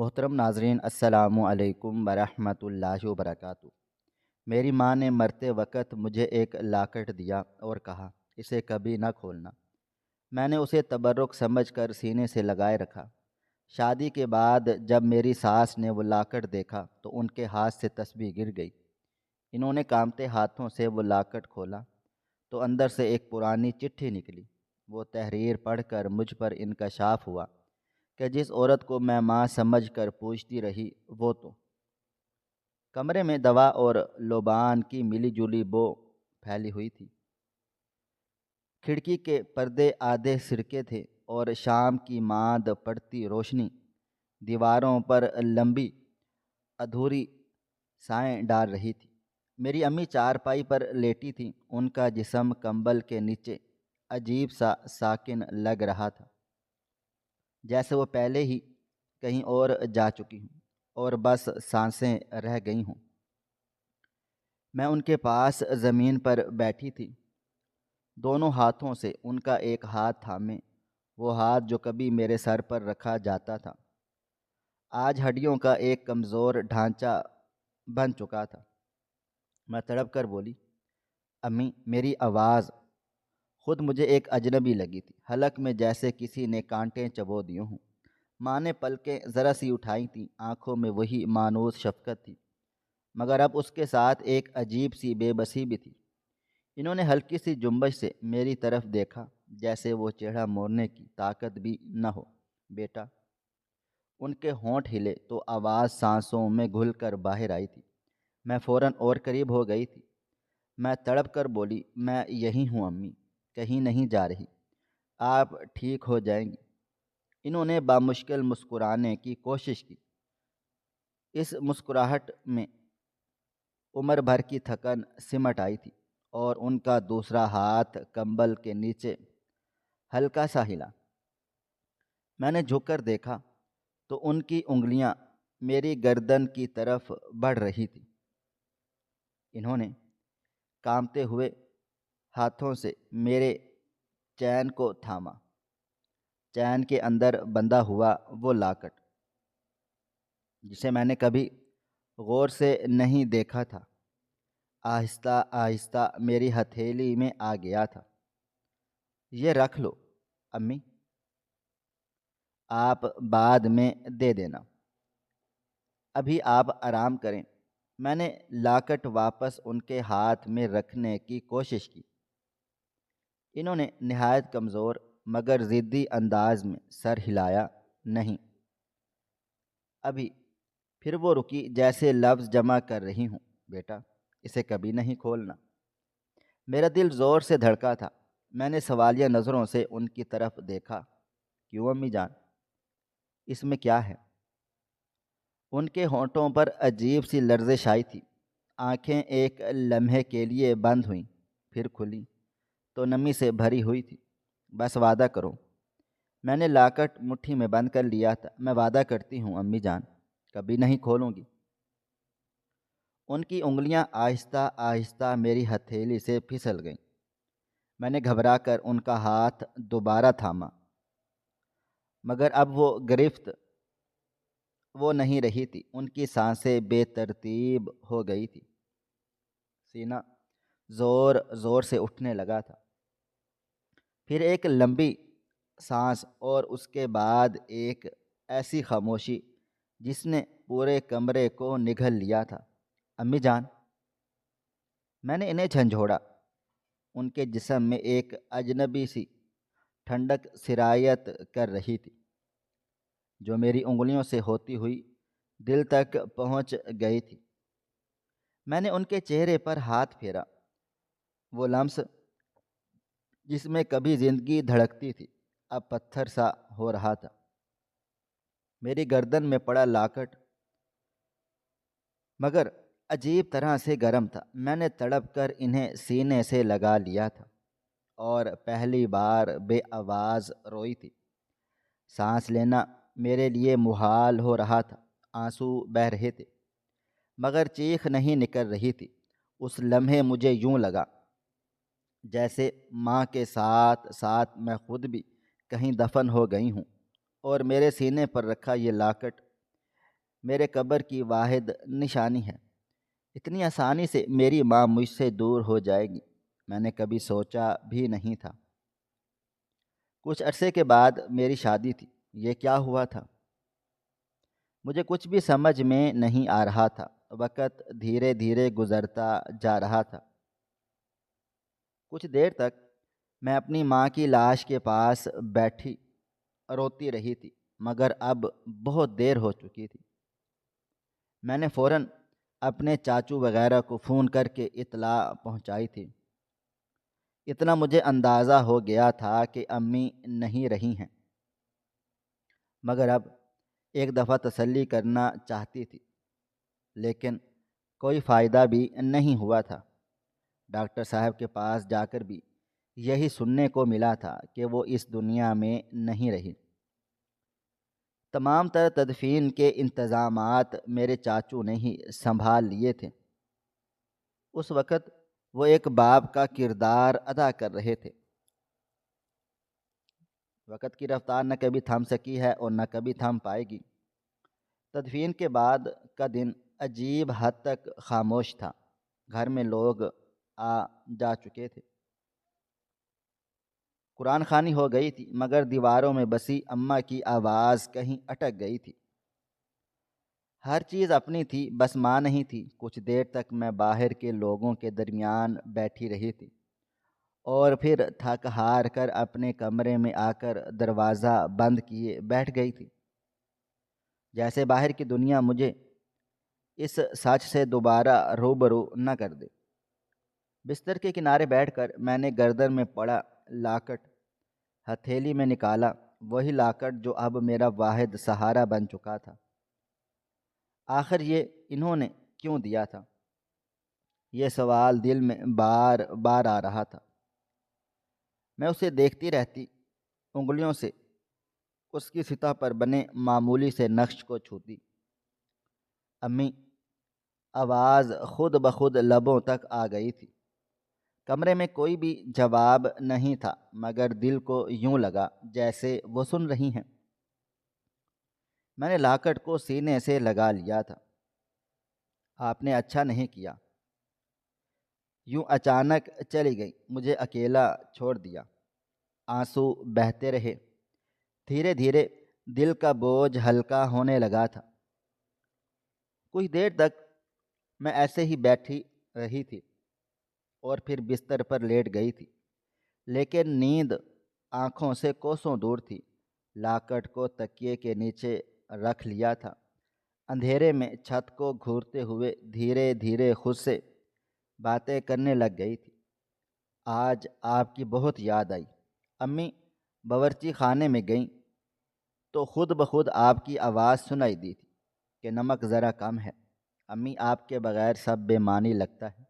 محترم ناظرین، السلام علیکم ورحمۃ اللہ وبرکاتہ۔ میری ماں نے مرتے وقت مجھے ایک لاکٹ دیا اور کہا اسے کبھی نہ کھولنا۔ میں نے اسے تبرک سمجھ کر سینے سے لگائے رکھا۔ شادی کے بعد جب میری ساس نے وہ لاکٹ دیکھا تو ان کے ہاتھ سے تسبیح گر گئی۔ انہوں نے کانپتے ہاتھوں سے وہ لاکٹ کھولا تو اندر سے ایک پرانی چٹھی نکلی۔ وہ تحریر پڑھ کر مجھ پر انکشاف ہوا کہ جس عورت کو میں ماں سمجھ کر پوچھتی رہی وہ تو کمرے میں دوا اور لوبان کی ملی جلی بو پھیلی ہوئی تھی۔ کھڑکی کے پردے آدھے سرکے تھے اور شام کی ماند پڑتی روشنی دیواروں پر لمبی ادھوری سائیں ڈال رہی تھی۔ میری امی چارپائی پر لیٹی تھی۔ ان کا جسم کمبل کے نیچے عجیب سا ساکن لگ رہا تھا، جیسے وہ پہلے ہی کہیں اور جا چکی ہوں اور بس سانسیں رہ گئی ہوں۔ میں ان کے پاس زمین پر بیٹھی تھی، دونوں ہاتھوں سے ان کا ایک ہاتھ تھامے، وہ ہاتھ جو کبھی میرے سر پر رکھا جاتا تھا آج ہڈیوں کا ایک کمزور ڈھانچہ بن چکا تھا۔ میں تڑپ کر بولی، امی۔ میری آواز خود مجھے ایک اجنبی لگی تھی، حلق میں جیسے کسی نے کانٹے چبو دیے ہوں۔ ماں نے پلکیں ذرا سی اٹھائی تھیں، آنکھوں میں وہی مانوس شفقت تھی، مگر اب اس کے ساتھ ایک عجیب سی بے بسی بھی تھی۔ انہوں نے ہلکی سی جنبش سے میری طرف دیکھا، جیسے وہ چہرہ موڑنے کی طاقت بھی نہ ہو۔ بیٹا۔ ان کے ہونٹ ہلے تو آواز سانسوں میں گھل کر باہر آئی تھی۔ میں فوراً اور قریب ہو گئی تھی۔ میں تڑپ کر بولی، میں یہی ہوں امی، کہیں نہیں جا رہی، آپ ٹھیک ہو جائیں گی۔ انہوں نے بامشکل مسکرانے کی کوشش کی۔ اس مسکراہٹ میں عمر بھر کی تھکن سمٹ آئی تھی اور ان کا دوسرا ہاتھ کمبل کے نیچے ہلکا سا ہلا۔ میں نے جھک کر دیکھا تو ان کی انگلیاں میری گردن کی طرف بڑھ رہی تھی۔ انہوں نے کانپتے ہوئے ہاتھوں سے میرے چین کو تھاما، چین کے اندر بندھا ہوا وہ لاکٹ جسے میں نے کبھی غور سے نہیں دیکھا تھا، آہستہ آہستہ میری ہتھیلی میں آ گیا تھا۔ یہ رکھ لو امی، آپ بعد میں دے دینا، ابھی آپ آرام کریں۔ میں نے لاکٹ واپس ان کے ہاتھ میں رکھنے کی کوشش کی۔ انہوں نے نہایت کمزور مگر ضدی انداز میں سر ہلایا، نہیں ابھی۔ پھر وہ رکی، جیسے لفظ جمع کر رہی ہوں، بیٹا اسے کبھی نہیں کھولنا۔ میرا دل زور سے دھڑکا تھا۔ میں نے سوالیہ نظروں سے ان کی طرف دیکھا، کیوں امی جان، اس میں کیا ہے؟ ان کے ہونٹوں پر عجیب سی لرزش آئی تھی۔ آنکھیں ایک لمحے کے لیے بند ہوئیں، پھر کھلیں تو نمی سے بھری ہوئی تھی۔ بس وعدہ کرو۔ میں نے لاکٹ مٹھی میں بند کر لیا تھا۔ میں وعدہ کرتی ہوں امی جان، کبھی نہیں کھولوں گی۔ ان کی انگلیاں آہستہ آہستہ میری ہتھیلی سے پھسل گئیں۔ میں نے گھبرا کر ان کا ہاتھ دوبارہ تھاما، مگر اب وہ گرفت وہ نہیں رہی تھی۔ ان کی سانسیں بے ترتیب ہو گئی تھی، سینہ زور زور سے اٹھنے لگا تھا۔ پھر ایک لمبی سانس اور اس کے بعد ایک ایسی خاموشی جس نے پورے کمرے کو نگل لیا تھا۔ امی جان۔ میں نے انہیں جھنجھوڑا۔ ان کے جسم میں ایک اجنبی سی ٹھنڈک سرایت کر رہی تھی، جو میری انگلیوں سے ہوتی ہوئی دل تک پہنچ گئی تھی۔ میں نے ان کے چہرے پر ہاتھ پھیرا۔ وہ لمس جس میں کبھی زندگی دھڑکتی تھی اب پتھر سا ہو رہا تھا۔ میری گردن میں پڑا لاکٹ مگر عجیب طرح سے گرم تھا۔ میں نے تڑپ کر انہیں سینے سے لگا لیا تھا اور پہلی بار بے آواز روئی تھی۔ سانس لینا میرے لیے محال ہو رہا تھا، آنسو بہہ رہے تھے مگر چیخ نہیں نکل رہی تھی۔ اس لمحے مجھے یوں لگا جیسے ماں کے ساتھ ساتھ میں خود بھی کہیں دفن ہو گئی ہوں، اور میرے سینے پر رکھا یہ لاکٹ میرے قبر کی واحد نشانی ہے۔ اتنی آسانی سے میری ماں مجھ سے دور ہو جائے گی، میں نے کبھی سوچا بھی نہیں تھا۔ کچھ عرصے کے بعد میری شادی تھی۔ یہ کیا ہوا تھا؟ مجھے کچھ بھی سمجھ میں نہیں آ رہا تھا۔ وقت دھیرے دھیرے گزرتا جا رہا تھا۔ کچھ دیر تک میں اپنی ماں کی لاش کے پاس بیٹھی روتی رہی تھی، مگر اب بہت دیر ہو چکی تھی۔ میں نے فوراً اپنے چاچو وغیرہ کو فون کر کے اطلاع پہنچائی تھی۔ اتنا مجھے اندازہ ہو گیا تھا کہ امی نہیں رہی ہیں، مگر اب ایک دفعہ تسلی کرنا چاہتی تھی، لیکن کوئی فائدہ بھی نہیں ہوا تھا۔ ڈاکٹر صاحب کے پاس جا کر بھی یہی سننے کو ملا تھا کہ وہ اس دنیا میں نہیں رہی۔ تمام تر تدفین کے انتظامات میرے چاچو نے ہی سنبھال لیے تھے۔ اس وقت وہ ایک باپ کا کردار ادا کر رہے تھے۔ وقت کی رفتار نہ کبھی تھم سکی ہے اور نہ کبھی تھم پائے گی۔ تدفین کے بعد کا دن عجیب حد تک خاموش تھا۔ گھر میں لوگ آ جا چکے تھے۔ قرآن خوانی ہو گئی تھی، مگر دیواروں میں بسی اماں کی آواز کہیں اٹک گئی تھی۔ ہر چیز اپنی تھی، بس ماں نہیں تھی۔ کچھ دیر تک میں باہر کے لوگوں کے درمیان بیٹھی رہی تھی اور پھر تھک ہار کر اپنے کمرے میں آ کر دروازہ بند کیے بیٹھ گئی تھی، جیسے باہر کی دنیا مجھے اس سچ سے دوبارہ روبرو نہ کر دے۔ بستر کے کنارے بیٹھ کر میں نے گردن میں پڑا لاکٹ ہتھیلی میں نکالا، وہی لاکٹ جو اب میرا واحد سہارا بن چکا تھا۔ آخر یہ انہوں نے کیوں دیا تھا؟ یہ سوال دل میں بار بار آ رہا تھا۔ میں اسے دیکھتی رہتی، انگلیوں سے اس کی سطح پر بنے معمولی سے نقش کو چھوتی۔ امی، آواز خود بخود لبوں تک آ گئی تھی۔ کمرے میں کوئی بھی جواب نہیں تھا، مگر دل کو یوں لگا جیسے وہ سن رہی ہیں۔ میں نے لاکٹ کو سینے سے لگا لیا تھا۔ آپ نے اچھا نہیں کیا۔ یوں اچانک چلی گئی، مجھے اکیلا چھوڑ دیا۔ آنسو بہتے رہے۔ دھیرے دھیرے دل کا بوجھ ہلکا ہونے لگا تھا۔ کچھ دیر تک میں ایسے ہی بیٹھی رہی تھی اور پھر بستر پر لیٹ گئی تھی، لیکن نیند آنکھوں سے کوسوں دور تھی۔ لاکٹ کو تکیے کے نیچے رکھ لیا تھا۔ اندھیرے میں چھت کو گھورتے ہوئے دھیرے دھیرے خود سے باتیں کرنے لگ گئی تھی۔ آج آپ کی بہت یاد آئی۔ امی باورچی خانے میں گئیں تو خود بخود آپ کی آواز سنائی دی تھی کہ نمک ذرا کم ہے۔ امی، آپ کے بغیر سب بے معنی لگتا ہے،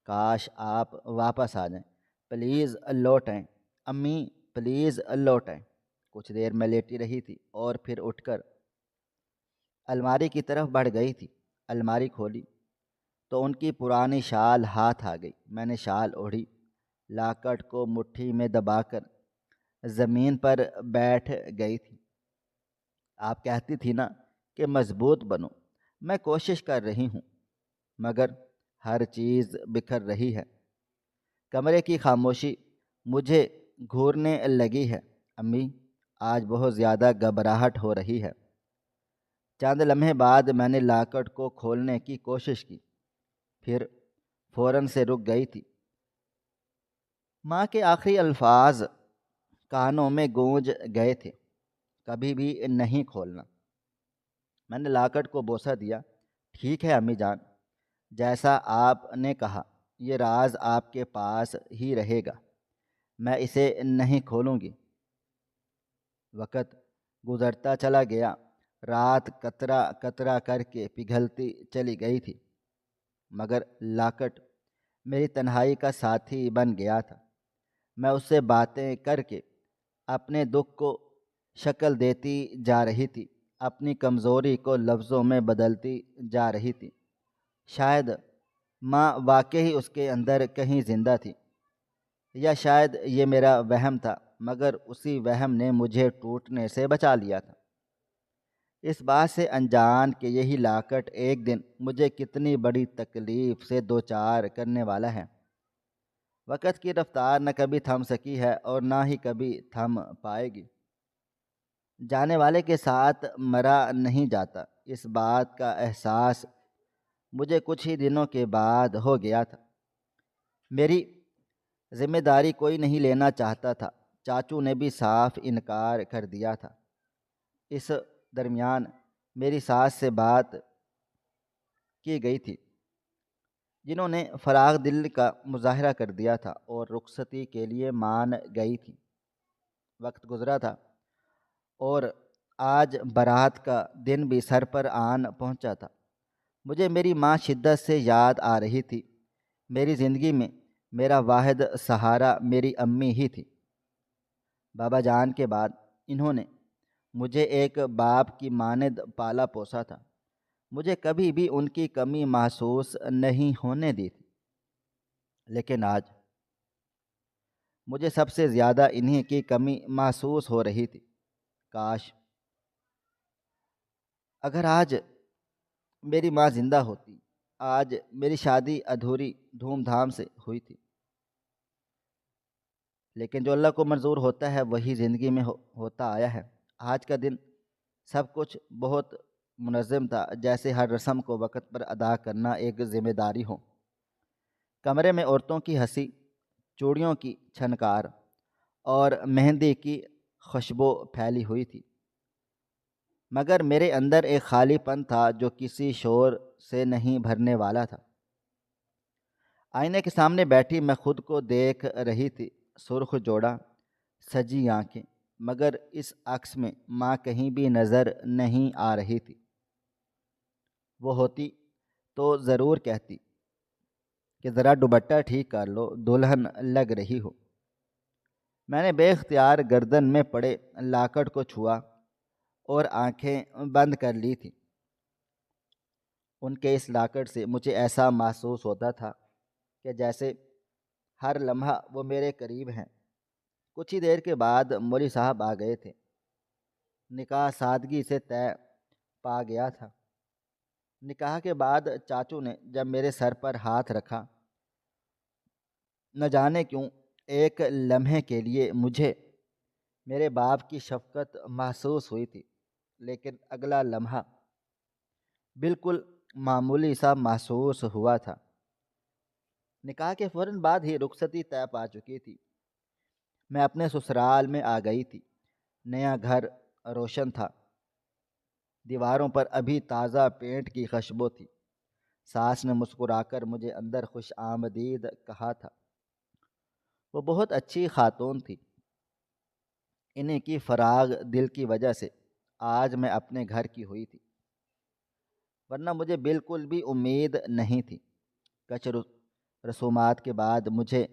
کاش آپ واپس آ جائیں، پلیز لوٹ آئیں امی، پلیز لوٹ آئیں۔ کچھ دیر میں لیٹی رہی تھی اور پھر اٹھ کر الماری کی طرف بڑھ گئی تھی۔ الماری کھولی تو ان کی پرانی شال ہاتھ آ گئی۔ میں نے شال اوڑھی، لاکٹ کو مٹھی میں دبا کر زمین پر بیٹھ گئی تھی۔ آپ کہتی تھی نا کہ مضبوط بنو، میں کوشش کر رہی ہوں، مگر ہر چیز بکھر رہی ہے۔ کمرے کی خاموشی مجھے گھورنے لگی ہے۔ امی، آج بہت زیادہ گھبراہٹ ہو رہی ہے۔ چند لمحے بعد میں نے لاکٹ کو کھولنے کی کوشش کی، پھر فوراً سے رک گئی تھی۔ ماں کے آخری الفاظ کانوں میں گونج گئے تھے، کبھی بھی نہیں کھولنا۔ میں نے لاکٹ کو بوسہ دیا۔ ٹھیک ہے امی جان، جیسا آپ نے کہا، یہ راز آپ کے پاس ہی رہے گا، میں اسے نہیں کھولوں گی۔ وقت گزرتا چلا گیا۔ رات قطرہ قطرہ کر کے پگھلتی چلی گئی تھی، مگر لاکٹ میری تنہائی کا ساتھی بن گیا تھا۔ میں اس سے باتیں کر کے اپنے دکھ کو شکل دیتی جا رہی تھی، اپنی کمزوری کو لفظوں میں بدلتی جا رہی تھی۔ شاید ماں واقعی اس کے اندر کہیں زندہ تھی، یا شاید یہ میرا وہم تھا، مگر اسی وہم نے مجھے ٹوٹنے سے بچا لیا تھا۔ اس بات سے انجان کہ یہی لاکٹ ایک دن مجھے کتنی بڑی تکلیف سے دوچار کرنے والا ہے۔ وقت کی رفتار نہ کبھی تھم سکی ہے اور نہ ہی کبھی تھم پائے گی۔ جانے والے کے ساتھ مرا نہیں جاتا، اس بات کا احساس مجھے کچھ ہی دنوں کے بعد ہو گیا تھا۔ میری ذمہ داری کوئی نہیں لینا چاہتا تھا، چاچو نے بھی صاف انکار کر دیا تھا۔ اس درمیان میری ساس سے بات کی گئی تھی، جنہوں نے فراغ دل کا مظاہرہ کر دیا تھا اور رخصتی کے لیے مان گئی تھی۔ وقت گزرا تھا اور آج بارات کا دن بھی سر پر آن پہنچا تھا۔ مجھے میری ماں شدت سے یاد آ رہی تھی۔ میری زندگی میں میرا واحد سہارا میری امی ہی تھی۔ بابا جان کے بعد انہوں نے مجھے ایک باپ کی مانند پالا پوسا تھا۔ مجھے کبھی بھی ان کی کمی محسوس نہیں ہونے دی تھی، لیکن آج مجھے سب سے زیادہ انہی کی کمی محسوس ہو رہی تھی۔ کاش اگر آج میری ماں زندہ ہوتی، آج میری شادی ادھوری دھوم دھام سے ہوئی تھی، لیکن جو اللہ کو منظور ہوتا ہے وہی زندگی میں ہوتا آیا ہے۔ آج کا دن سب کچھ بہت منظم تھا، جیسے ہر رسم کو وقت پر ادا کرنا ایک ذمہ داری ہو۔ کمرے میں عورتوں کی ہنسی، چوڑیوں کی چھنکار اور مہندی کی خوشبو پھیلی ہوئی تھی، مگر میرے اندر ایک خالی پن تھا جو کسی شور سے نہیں بھرنے والا تھا۔ آئینے کے سامنے بیٹھی میں خود کو دیکھ رہی تھی، سرخ جوڑا، سجی آنکھیں، مگر اس عکس میں ماں کہیں بھی نظر نہیں آ رہی تھی۔ وہ ہوتی تو ضرور کہتی کہ ذرا دوپٹہ ٹھیک کر لو، دلہن لگ رہی ہو۔ میں نے بے اختیار گردن میں پڑے لاکٹ کو چھوا اور آنکھیں بند کر لی تھی۔ ان کے اس لاکٹ سے مجھے ایسا محسوس ہوتا تھا کہ جیسے ہر لمحہ وہ میرے قریب ہیں۔ کچھ ہی دیر کے بعد مولوی صاحب آ گئے تھے۔ نکاح سادگی سے طے پا گیا تھا۔ نکاح کے بعد چاچو نے جب میرے سر پر ہاتھ رکھا، نہ جانے کیوں ایک لمحے کے لیے مجھے میرے باپ کی شفقت محسوس ہوئی تھی، لیکن اگلا لمحہ بالکل معمولی سا محسوس ہوا تھا۔ نکاح کے فوراً بعد ہی رخصتی طے پا چکی تھی۔ میں اپنے سسرال میں آ گئی تھی۔ نیا گھر روشن تھا، دیواروں پر ابھی تازہ پینٹ کی خوشبو تھی۔ ساس نے مسکرا کر مجھے اندر خوش آمدید کہا تھا۔ وہ بہت اچھی خاتون تھی۔ انہیں کی فراغ دل کی وجہ سے آج میں اپنے گھر کی ہوئی تھی، ورنہ مجھے بالکل بھی امید نہیں تھی۔ کچھ رسومات کے بعد مجھے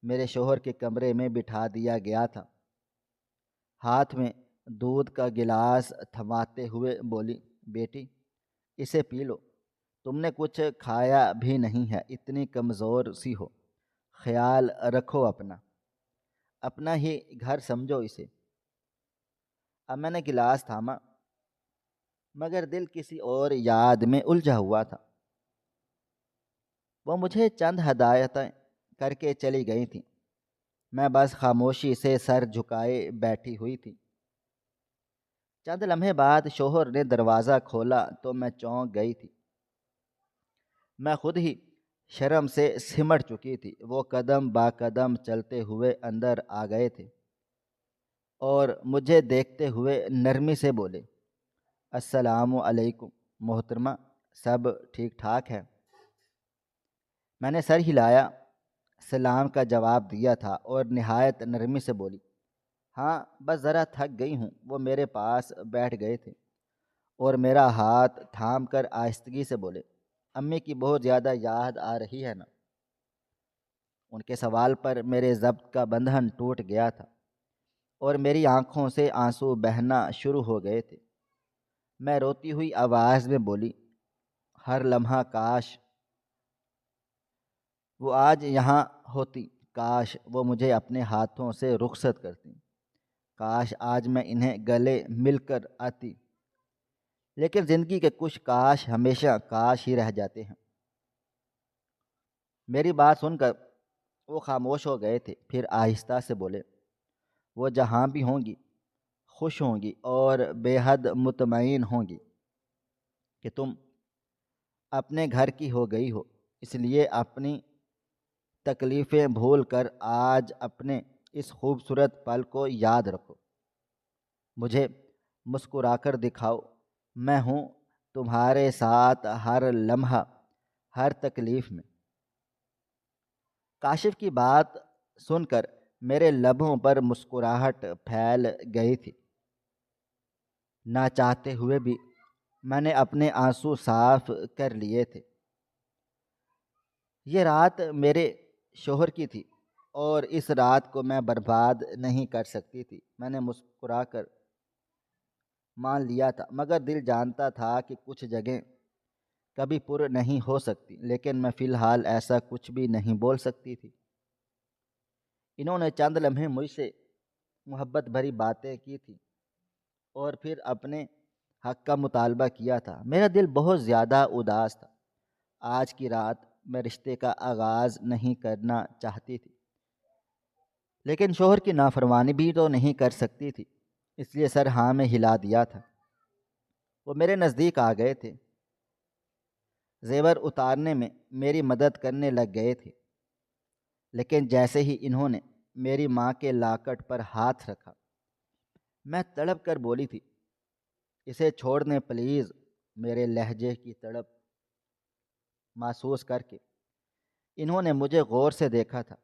میرے شوہر کے کمرے میں بٹھا دیا گیا تھا۔ ہاتھ میں دودھ کا گلاس تھماتے ہوئے بولی، بیٹی اسے پی لو، تم نے کچھ کھایا بھی نہیں ہے، اتنی کمزور سی ہو، خیال رکھو اپنا ہی گھر سمجھو اسے۔ اب میں نے گلاس تھاما، مگر دل کسی اور یاد میں الجھا ہوا تھا۔ وہ مجھے چند ہدایتیں کر کے چلی گئی تھیں، میں بس خاموشی سے سر جھکائے بیٹھی ہوئی تھی۔ چند لمحے بعد شوہر نے دروازہ کھولا تو میں چونک گئی تھی۔ میں خود ہی شرم سے سمٹ چکی تھی۔ وہ قدم با قدم چلتے ہوئے اندر آ گئے تھے اور مجھے دیکھتے ہوئے نرمی سے بولے، السلام علیکم محترمہ، سب ٹھیک ٹھاک ہے؟ میں نے سر ہلایا، سلام کا جواب دیا تھا اور نہایت نرمی سے بولی، ہاں بس ذرا تھک گئی ہوں۔ وہ میرے پاس بیٹھ گئے تھے اور میرا ہاتھ تھام کر آہستگی سے بولے، امی کی بہت زیادہ یاد آ رہی ہے نا؟ ان کے سوال پر میرے ضبط کا بندھن ٹوٹ گیا تھا اور میری آنکھوں سے آنسو بہنا شروع ہو گئے تھے۔ میں روتی ہوئی آواز میں بولی، ہر لمحہ کاش وہ آج یہاں ہوتی، کاش وہ مجھے اپنے ہاتھوں سے رخصت کرتی، کاش آج میں انہیں گلے مل کر آتی، لیکن زندگی کے کچھ کاش ہمیشہ کاش ہی رہ جاتے ہیں۔ میری بات سن کر وہ خاموش ہو گئے تھے، پھر آہستہ سے بولے، وہ جہاں بھی ہوں گی خوش ہوں گی اور بے حد مطمئن ہوں گی کہ تم اپنے گھر کی ہو گئی ہو، اس لیے اپنی تکلیفیں بھول کر آج اپنے اس خوبصورت پل کو یاد رکھو، مجھے مسکرا کر دکھاؤ، میں ہوں تمہارے ساتھ ہر لمحہ، ہر تکلیف میں۔ کاشف کی بات سن کر میرے لبوں پر مسکراہٹ پھیل گئی تھی، نہ چاہتے ہوئے بھی میں نے اپنے آنسو صاف کر لیے تھے۔ یہ رات میرے شوہر کی تھی اور اس رات کو میں برباد نہیں کر سکتی تھی۔ میں نے مسکرا کر مان لیا تھا، مگر دل جانتا تھا کہ کچھ جگہیں کبھی پر نہیں ہو سکتی، لیکن میں فی الحال ایسا کچھ بھی نہیں بول سکتی تھی۔ انہوں نے چند لمحے مجھ سے محبت بھری باتیں کی تھیں اور پھر اپنے حق کا مطالبہ کیا تھا۔ میرا دل بہت زیادہ اداس تھا۔ آج کی رات میں رشتے کا آغاز نہیں کرنا چاہتی تھی، لیکن شوہر کی نافرمانی بھی تو نہیں کر سکتی تھی، اس لیے سر ہاں میں ہلا دیا تھا۔ وہ میرے نزدیک آ گئے تھے، زیور اتارنے میں میری مدد کرنے لگ گئے تھے، لیکن جیسے ہی انہوں نے میری ماں کے لاکٹ پر ہاتھ رکھا، میں تڑپ کر بولی تھی، اسے چھوڑ دیں پلیز۔ میرے لہجے کی تڑپ محسوس کر کے انہوں نے مجھے غور سے دیکھا تھا،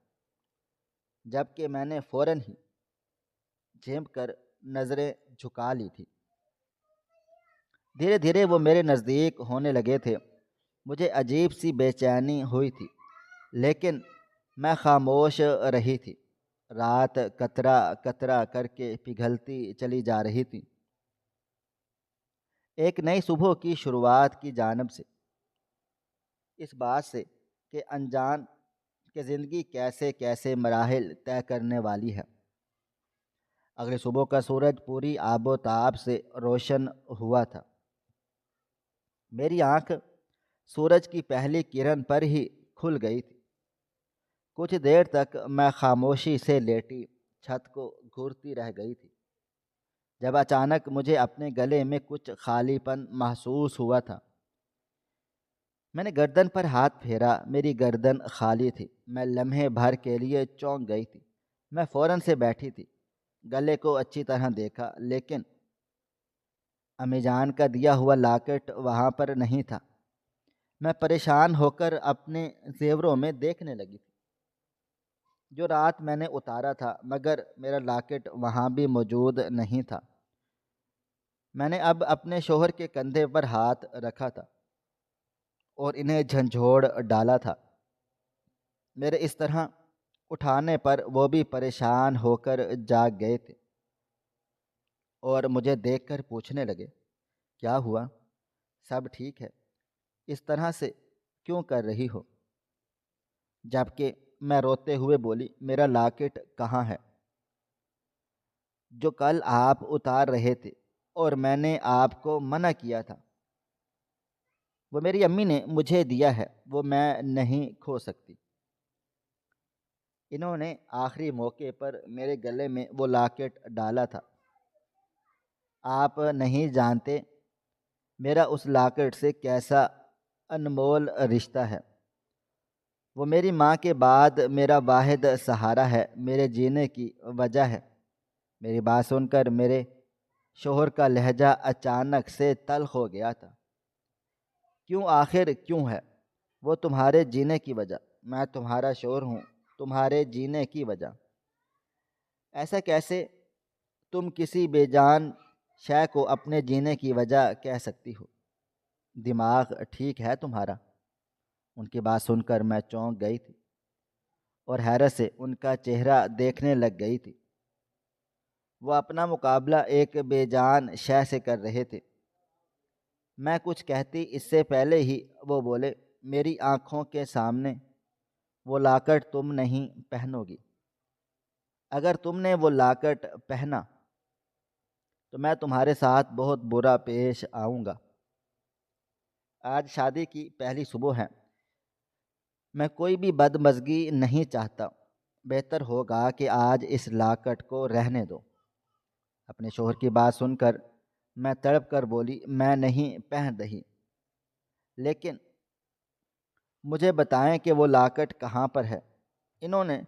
جبکہ میں نے فوراً ہی جھنپ کر نظریں جھکا لی تھی۔ دھیرے دھیرے وہ میرے نزدیک ہونے لگے تھے۔ مجھے عجیب سی بے چینی ہوئی تھی، لیکن میں خاموش رہی تھی۔ رات قطرہ قطرہ کر کے پگھلتی چلی جا رہی تھی، ایک نئی صبح کی شروعات کی جانب سے، اس بات سے کہ انجان کہ زندگی کیسے کیسے مراحل طے کرنے والی ہے۔ اگلی صبح کا سورج پوری آب و تاب سے روشن ہوا تھا۔ میری آنکھ سورج کی پہلی کرن پر ہی کھل گئی تھی۔ کچھ دیر تک میں خاموشی سے لیٹی چھت کو گھورتی رہ گئی تھی، جب اچانک مجھے اپنے گلے میں کچھ خالی پن محسوس ہوا تھا۔ میں نے گردن پر ہاتھ پھیرا، میری گردن خالی تھی۔ میں لمحے بھر کے لیے چونک گئی تھی۔ میں فوراً سے بیٹھی تھی، گلے کو اچھی طرح دیکھا، لیکن امی جان کا دیا ہوا لاکٹ وہاں پر نہیں تھا۔ میں پریشان ہو کر اپنے زیوروں میں دیکھنے لگی تھی جو رات میں نے اتارا تھا، مگر میرا لاکٹ وہاں بھی موجود نہیں تھا۔ میں نے اب اپنے شوہر کے کندھے پر ہاتھ رکھا تھا اور انہیں جھنجھوڑ ڈالا تھا۔ میرے اس طرح اٹھانے پر وہ بھی پریشان ہو کر جاگ گئے تھے اور مجھے دیکھ کر پوچھنے لگے، کیا ہوا؟ سب ٹھیک ہے؟ اس طرح سے کیوں کر رہی ہو؟ جبکہ میں روتے ہوئے بولی، میرا لاکٹ کہاں ہے جو کل آپ اتار رہے تھے اور میں نے آپ کو منع کیا تھا؟ وہ میری امی نے مجھے دیا ہے، وہ میں نہیں کھو سکتی۔ انہوں نے آخری موقع پر میرے گلے میں وہ لاکٹ ڈالا تھا۔ آپ نہیں جانتے میرا اس لاکٹ سے کیسا انمول رشتہ ہے۔ وہ میری ماں کے بعد میرا واحد سہارا ہے، میرے جینے کی وجہ ہے۔ میری بات سن کر میرے شوہر کا لہجہ اچانک سے تلخ ہو گیا تھا۔ کیوں؟ آخر کیوں ہے؟ وہ تمہارے جینے کی وجہ۔ میں تمہارا شوہر ہوں، تمہارے جینے کی وجہ۔ ایسا کیسے تم کسی بے جان شے کو اپنے جینے کی وجہ کہہ سکتی ہو؟ دماغ ٹھیک ہے تمہارا؟ ان کی بات سن کر میں چونک گئی تھی اور حیرت سے ان کا چہرہ دیکھنے لگ گئی تھی۔ وہ اپنا مقابلہ ایک بے جان شے سے کر رہے تھے۔ میں کچھ کہتی اس سے پہلے ہی وہ بولے، میری آنکھوں کے سامنے وہ لاکٹ تم نہیں پہنو گی۔ اگر تم نے وہ لاکٹ پہنا تو میں تمہارے ساتھ بہت برا پیش آؤں گا۔ آج شادی کی پہلی صبح ہے، میں کوئی بھی بدمزگی نہیں چاہتا، بہتر ہوگا کہ آج اس لاکٹ کو رہنے دو۔ اپنے شوہر کی بات سن کر میں تڑپ کر بولی، میں نہیں پہن رہی، لیکن مجھے بتائیں کہ وہ لاکٹ کہاں پر ہے۔ انہوں نے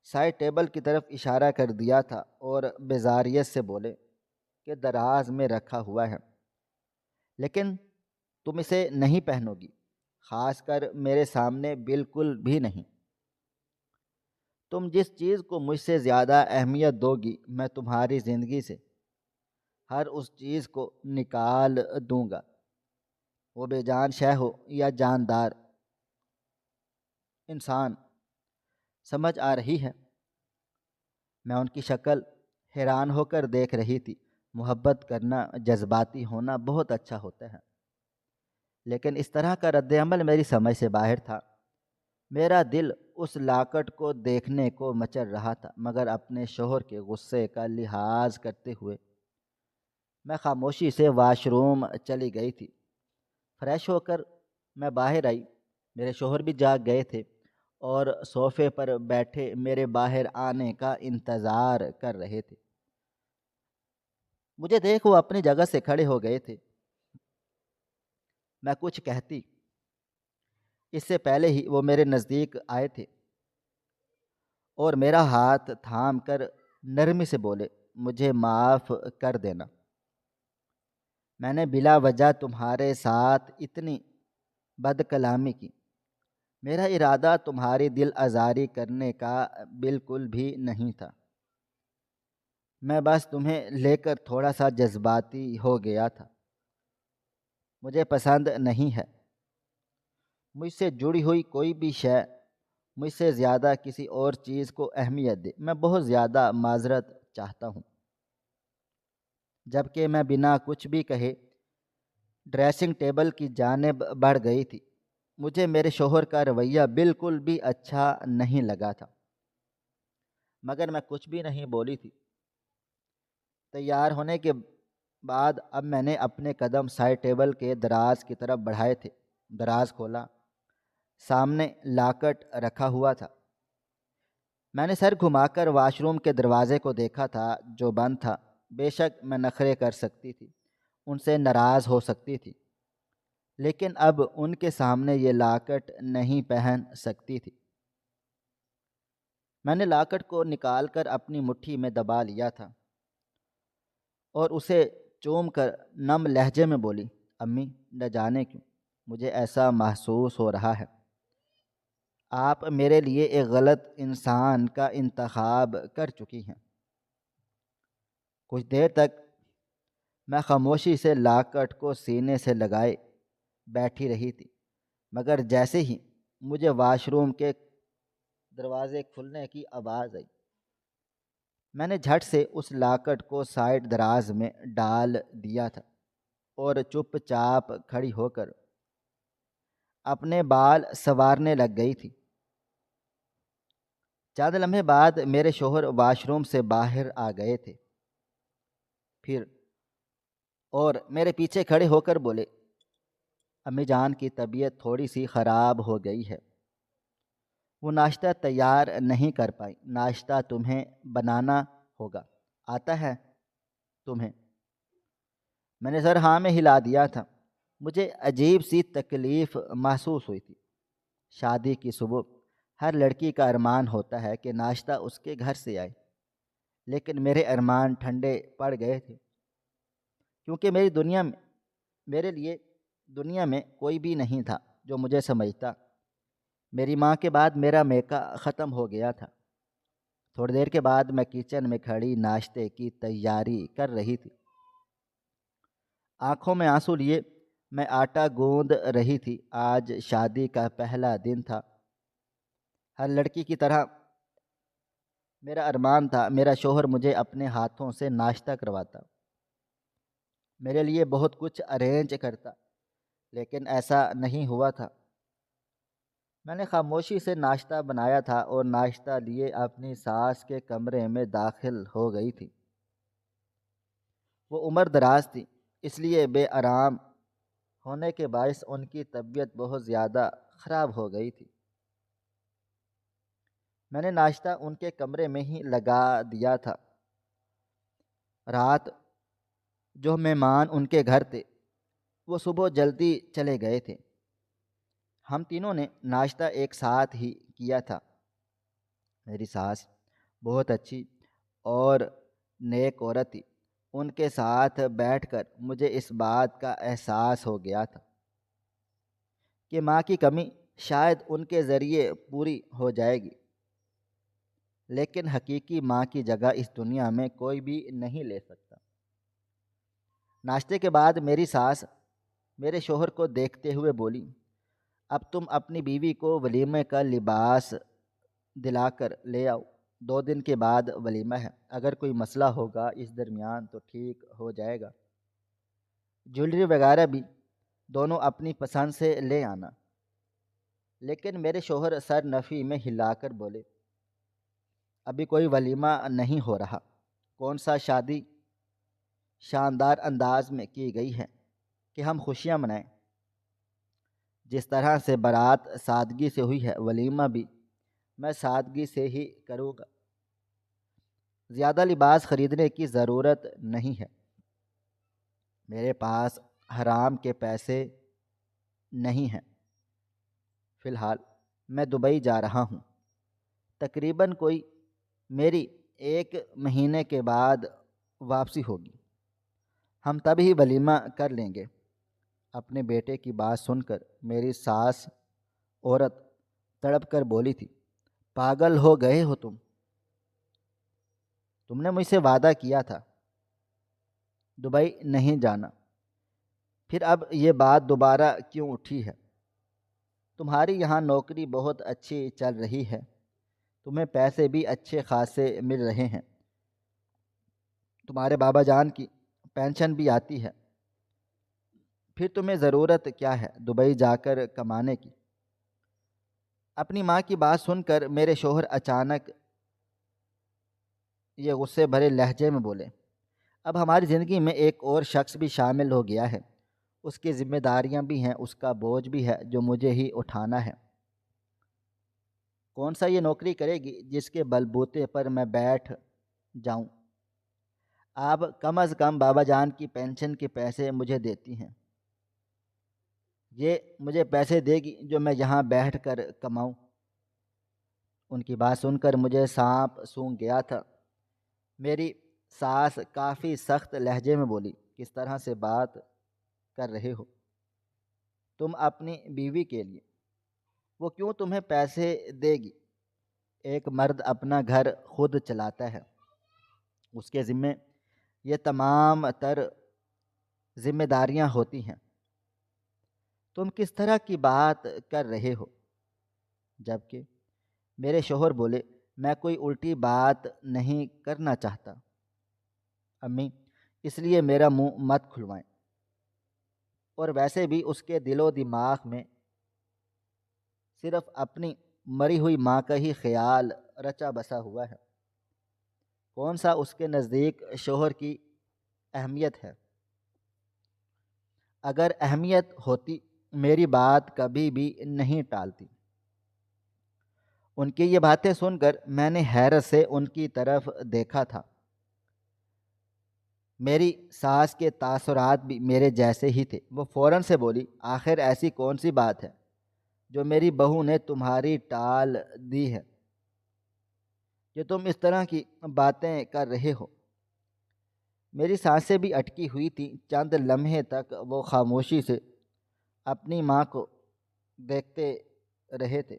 سائڈ ٹیبل کی طرف اشارہ کر دیا تھا اور بیزاریت سے بولے کہ دراز میں رکھا ہوا ہے، لیکن تم اسے نہیں پہنو گی، خاص کر میرے سامنے بالکل بھی نہیں۔ تم جس چیز کو مجھ سے زیادہ اہمیت دو گی، میں تمہاری زندگی سے ہر اس چیز کو نکال دوں گا، وہ بے جان شے ہو یا جاندار انسان۔ سمجھ آ رہی ہے؟ میں ان کی شکل حیران ہو کر دیکھ رہی تھی۔ محبت کرنا، جذباتی ہونا بہت اچھا ہوتا ہے، لیکن اس طرح کا رد عمل میری سمجھ سے باہر تھا۔ میرا دل اس لاکٹ کو دیکھنے کو مچل رہا تھا، مگر اپنے شوہر کے غصے کا لحاظ کرتے ہوئے میں خاموشی سے واش روم چلی گئی تھی۔ فریش ہو کر میں باہر آئی، میرے شوہر بھی جاگ گئے تھے اور صوفے پر بیٹھے میرے باہر آنے کا انتظار کر رہے تھے۔ مجھے دیکھ وہ اپنی جگہ سے کھڑے ہو گئے تھے۔ میں کچھ کہتی اس سے پہلے ہی وہ میرے نزدیک آئے تھے اور میرا ہاتھ تھام کر نرمی سے بولے، مجھے معاف کر دینا، میں نے بلا وجہ تمہارے ساتھ اتنی بد کلامی کی۔ میرا ارادہ تمہاری دل آزاری کرنے کا بالکل بھی نہیں تھا، میں بس تمہیں لے کر تھوڑا سا جذباتی ہو گیا تھا۔ مجھے پسند نہیں ہے مجھ سے جڑی ہوئی کوئی بھی شے مجھ سے زیادہ کسی اور چیز کو اہمیت دے۔ میں بہت زیادہ معذرت چاہتا ہوں۔ جبکہ میں بنا کچھ بھی کہے ڈریسنگ ٹیبل کی جانب بڑھ گئی تھی۔ مجھے میرے شوہر کا رویہ بالکل بھی اچھا نہیں لگا تھا، مگر میں کچھ بھی نہیں بولی تھی۔ تیار ہونے کے بعد اب میں نے اپنے قدم سائڈ ٹیبل کے دراز کی طرف بڑھائے تھے۔ دراز کھولا، سامنے لاکٹ رکھا ہوا تھا۔ میں نے سر گھما کر واش روم کے دروازے کو دیکھا تھا جو بند تھا۔ بے شک میں نخرے کر سکتی تھی، ان سے ناراض ہو سکتی تھی، لیکن اب ان کے سامنے یہ لاکٹ نہیں پہن سکتی تھی۔ میں نے لاکٹ کو نکال کر اپنی مٹھی میں دبا لیا تھا اور اسے چوم کر نم لہجے میں بولی، امی نہ جانے کیوں مجھے ایسا محسوس ہو رہا ہے، آپ میرے لیے ایک غلط انسان کا انتخاب کر چکی ہیں۔ کچھ دیر تک میں خاموشی سے لاکٹ کو سینے سے لگائے بیٹھی رہی تھی، مگر جیسے ہی مجھے واش روم کے دروازے کھلنے کی آواز آئی، میں نے جھٹ سے اس لاکٹ کو سائڈ دراز میں ڈال دیا تھا اور چپ چاپ کھڑی ہو کر اپنے بال سنوارنے لگ گئی تھی۔ چند لمحے بعد میرے شوہر واش روم سے باہر آ گئے تھے، پھر اور میرے پیچھے کھڑے ہو کر بولے، امی جان کی طبیعت تھوڑی سی خراب ہو گئی ہے، وہ ناشتہ تیار نہیں کر پائی، ناشتہ تمہیں بنانا ہوگا، آتا ہے تمہیں؟ میں نے سر ہاں میں ہلا دیا تھا۔ مجھے عجیب سی تکلیف محسوس ہوئی تھی۔ شادی کی صبح ہر لڑکی کا ارمان ہوتا ہے کہ ناشتہ اس کے گھر سے آئے، لیکن میرے ارمان ٹھنڈے پڑ گئے تھے، کیونکہ میرے لیے دنیا میں کوئی بھی نہیں تھا جو مجھے سمجھتا۔ میری ماں کے بعد میرا میکا ختم ہو گیا تھا۔ تھوڑی دیر کے بعد میں کچن میں کھڑی ناشتے کی تیاری کر رہی تھی۔ آنکھوں میں آنسو لیے میں آٹا گوندھ رہی تھی۔ آج شادی کا پہلا دن تھا۔ ہر لڑکی کی طرح میرا ارمان تھا میرا شوہر مجھے اپنے ہاتھوں سے ناشتہ کرواتا، میرے لیے بہت کچھ ارینج کرتا، لیکن ایسا نہیں ہوا تھا۔ میں نے خاموشی سے ناشتہ بنایا تھا اور ناشتہ لیے اپنی ساس کے کمرے میں داخل ہو گئی تھی۔ وہ عمر دراز تھی، اس لیے بے آرام ہونے کے باعث ان کی طبیعت بہت زیادہ خراب ہو گئی تھی۔ میں نے ناشتہ ان کے کمرے میں ہی لگا دیا تھا۔ رات جو مہمان ان کے گھر تھے وہ صبح جلدی چلے گئے تھے۔ ہم تینوں نے ناشتہ ایک ساتھ ہی کیا تھا۔ میری ساس بہت اچھی اور نیک عورت تھی۔ ان کے ساتھ بیٹھ کر مجھے اس بات کا احساس ہو گیا تھا کہ ماں کی کمی شاید ان کے ذریعے پوری ہو جائے گی، لیکن حقیقی ماں کی جگہ اس دنیا میں کوئی بھی نہیں لے سکتا۔ ناشتے کے بعد میری ساس میرے شوہر کو دیکھتے ہوئے بولی، اب تم اپنی بیوی کو ولیمے کا لباس دلا کر لے آؤ، 2 دن کے بعد ولیمہ ہے، اگر کوئی مسئلہ ہوگا اس درمیان تو ٹھیک ہو جائے گا۔ جویلری وغیرہ بھی دونوں اپنی پسند سے لے آنا۔ لیکن میرے شوہر سر نفی میں ہلا کر بولے، ابھی کوئی ولیمہ نہیں ہو رہا، کون سا شادی شاندار انداز میں کی گئی ہے کہ ہم خوشیاں منائیں۔ جس طرح سے بارات سادگی سے ہوئی ہے، ولیمہ بھی میں سادگی سے ہی کروں گا۔ زیادہ لباس خریدنے کی ضرورت نہیں ہے، میرے پاس حرام کے پیسے نہیں ہیں۔ فی الحال میں دبئی جا رہا ہوں، تقریباً کوئی میری 1 مہینے کے بعد واپسی ہوگی، ہم تب ہی ولیمہ کر لیں گے۔ اپنے بیٹے کی بات سن کر میری ساس عورت تڑپ کر بولی تھی، پاگل ہو گئے ہو تم نے مجھ سے وعدہ کیا تھا دبئی نہیں جانا، پھر اب یہ بات دوبارہ کیوں اٹھی ہے؟ تمہاری یہاں نوکری بہت اچھی چل رہی ہے، تمہیں پیسے بھی اچھے خاصے مل رہے ہیں، تمہارے بابا جان کی پینشن بھی آتی ہے، پھر تمہیں ضرورت کیا ہے دبئی جا کر کمانے کی؟ اپنی ماں کی بات سن کر میرے شوہر اچانک یہ غصے بھرے لہجے میں بولے، اب ہماری زندگی میں ایک اور شخص بھی شامل ہو گیا ہے، اس کی ذمہ داریاں بھی ہیں، اس کا بوجھ بھی ہے جو مجھے ہی اٹھانا ہے۔ کون سا یہ نوکری کرے گی جس کے بلبوتے پر میں بیٹھ جاؤں؟ آپ کم از کم بابا جان کی پینشن کے پیسے مجھے دیتی ہیں، یہ مجھے پیسے دے گی جو میں یہاں بیٹھ کر کماؤں؟ ان کی بات سن کر مجھے سانپ سونگھ گیا تھا۔ میری ساس کافی سخت لہجے میں بولی، کس طرح سے بات کر رہے ہو تم اپنی بیوی کے لیے؟ وہ کیوں تمہیں پیسے دے گی؟ ایک مرد اپنا گھر خود چلاتا ہے، اس کے ذمے یہ تمام تر ذمہ داریاں ہوتی ہیں، تم کس طرح کی بات کر رہے ہو؟ جبکہ میرے شوہر بولے، میں کوئی الٹی بات نہیں کرنا چاہتا امی، اس لیے میرا منہ مت کھلوائیں، اور ویسے بھی اس کے دل و دماغ میں صرف اپنی مری ہوئی ماں کا ہی خیال رچا بسا ہوا ہے، کون سا اس کے نزدیک شوہر کی اہمیت ہے؟ اگر اہمیت ہوتی میری بات کبھی بھی نہیں ٹالتی۔ ان کی یہ باتیں سن کر میں نے حیرت سے ان کی طرف دیکھا تھا۔ میری ساس کے تاثرات بھی میرے جیسے ہی تھے۔ وہ فوراً سے بولی، آخر ایسی کون سی بات ہے جو میری بہو نے تمہاری ٹال دی ہے کہ تم اس طرح کی باتیں کر رہے ہو؟ میری سانسیں بھی اٹکی ہوئی تھیں۔ چند لمحے تک وہ خاموشی سے اپنی ماں کو دیکھتے رہے تھے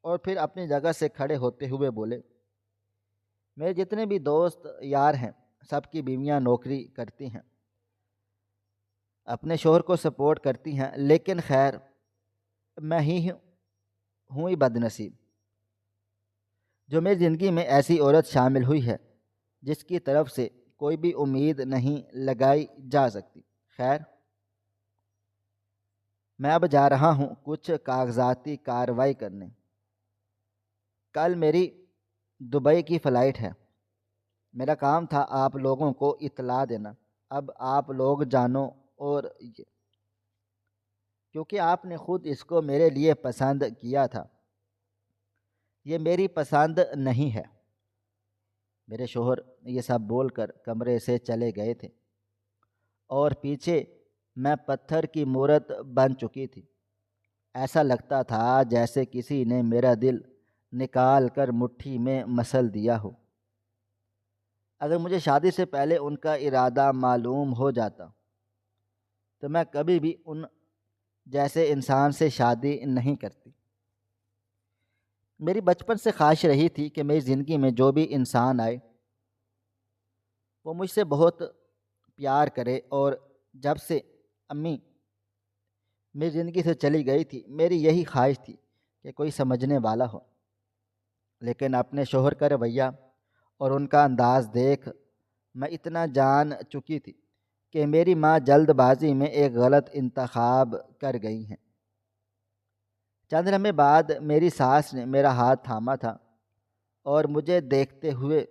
اور پھر اپنی جگہ سے کھڑے ہوتے ہوئے بولے، میرے جتنے بھی دوست یار ہیں سب کی بیویاں نوکری کرتی ہیں، اپنے شوہر کو سپورٹ کرتی ہیں، لیکن خیر میں ہی ہوں بد نصیب جو میری زندگی میں ایسی عورت شامل ہوئی ہے جس کی طرف سے کوئی بھی امید نہیں لگائی جا سکتی۔ خیر میں اب جا رہا ہوں کچھ کاغذاتی کارروائی کرنے، کل میری دبئی کی فلائٹ ہے، میرا کام تھا آپ لوگوں کو اطلاع دینا، اب آپ لوگ جانو اور یہ کیونکہ آپ نے خود اس کو میرے لیے پسند کیا تھا۔ یہ میری پسند نہیں ہے۔ میرے شوہر یہ سب بول کر کمرے سے چلے گئے تھے اور پیچھے میں پتھر کی مورت بن چکی تھی۔ ایسا لگتا تھا جیسے کسی نے میرا دل نکال کر مٹھی میں مسل دیا ہو۔ اگر مجھے شادی سے پہلے ان کا ارادہ معلوم ہو جاتا تو میں کبھی بھی ان جیسے انسان سے شادی نہیں کرتی۔ میری بچپن سے خواہش رہی تھی کہ میری زندگی میں جو بھی انسان آئے وہ مجھ سے بہت پیار کرے، اور جب سے امی میری زندگی سے چلی گئی تھی میری یہی خواہش تھی کہ کوئی سمجھنے والا ہو۔ لیکن اپنے شوہر کا رویہ اور ان کا انداز دیکھ میں اتنا جان چکی تھی کہ میری ماں جلد بازی میں ایک غلط انتخاب کر گئی ہیں۔ چند لمحے بعد میری ساس نے میرا ہاتھ تھاما تھا اور مجھے دیکھتے ہوئے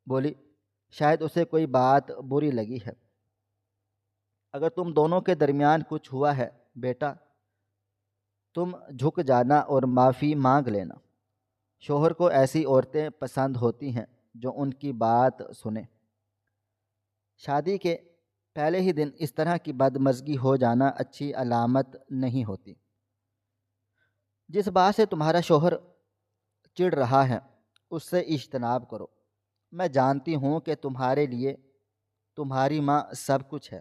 بولی، شاید اسے کوئی بات بری لگی ہے۔ اگر تم دونوں کے درمیان کچھ ہوا ہے بیٹا، تم جھک جانا اور معافی مانگ لینا۔ شوہر کو ایسی عورتیں پسند ہوتی ہیں جو ان کی بات سنیں۔ شادی کے پہلے ہی دن اس طرح کی بدمزگی ہو جانا اچھی علامت نہیں ہوتی۔ جس بات سے تمہارا شوہر چڑ رہا ہے اس سے اجتناب کرو۔ میں جانتی ہوں کہ تمہارے لیے تمہاری ماں سب کچھ ہے۔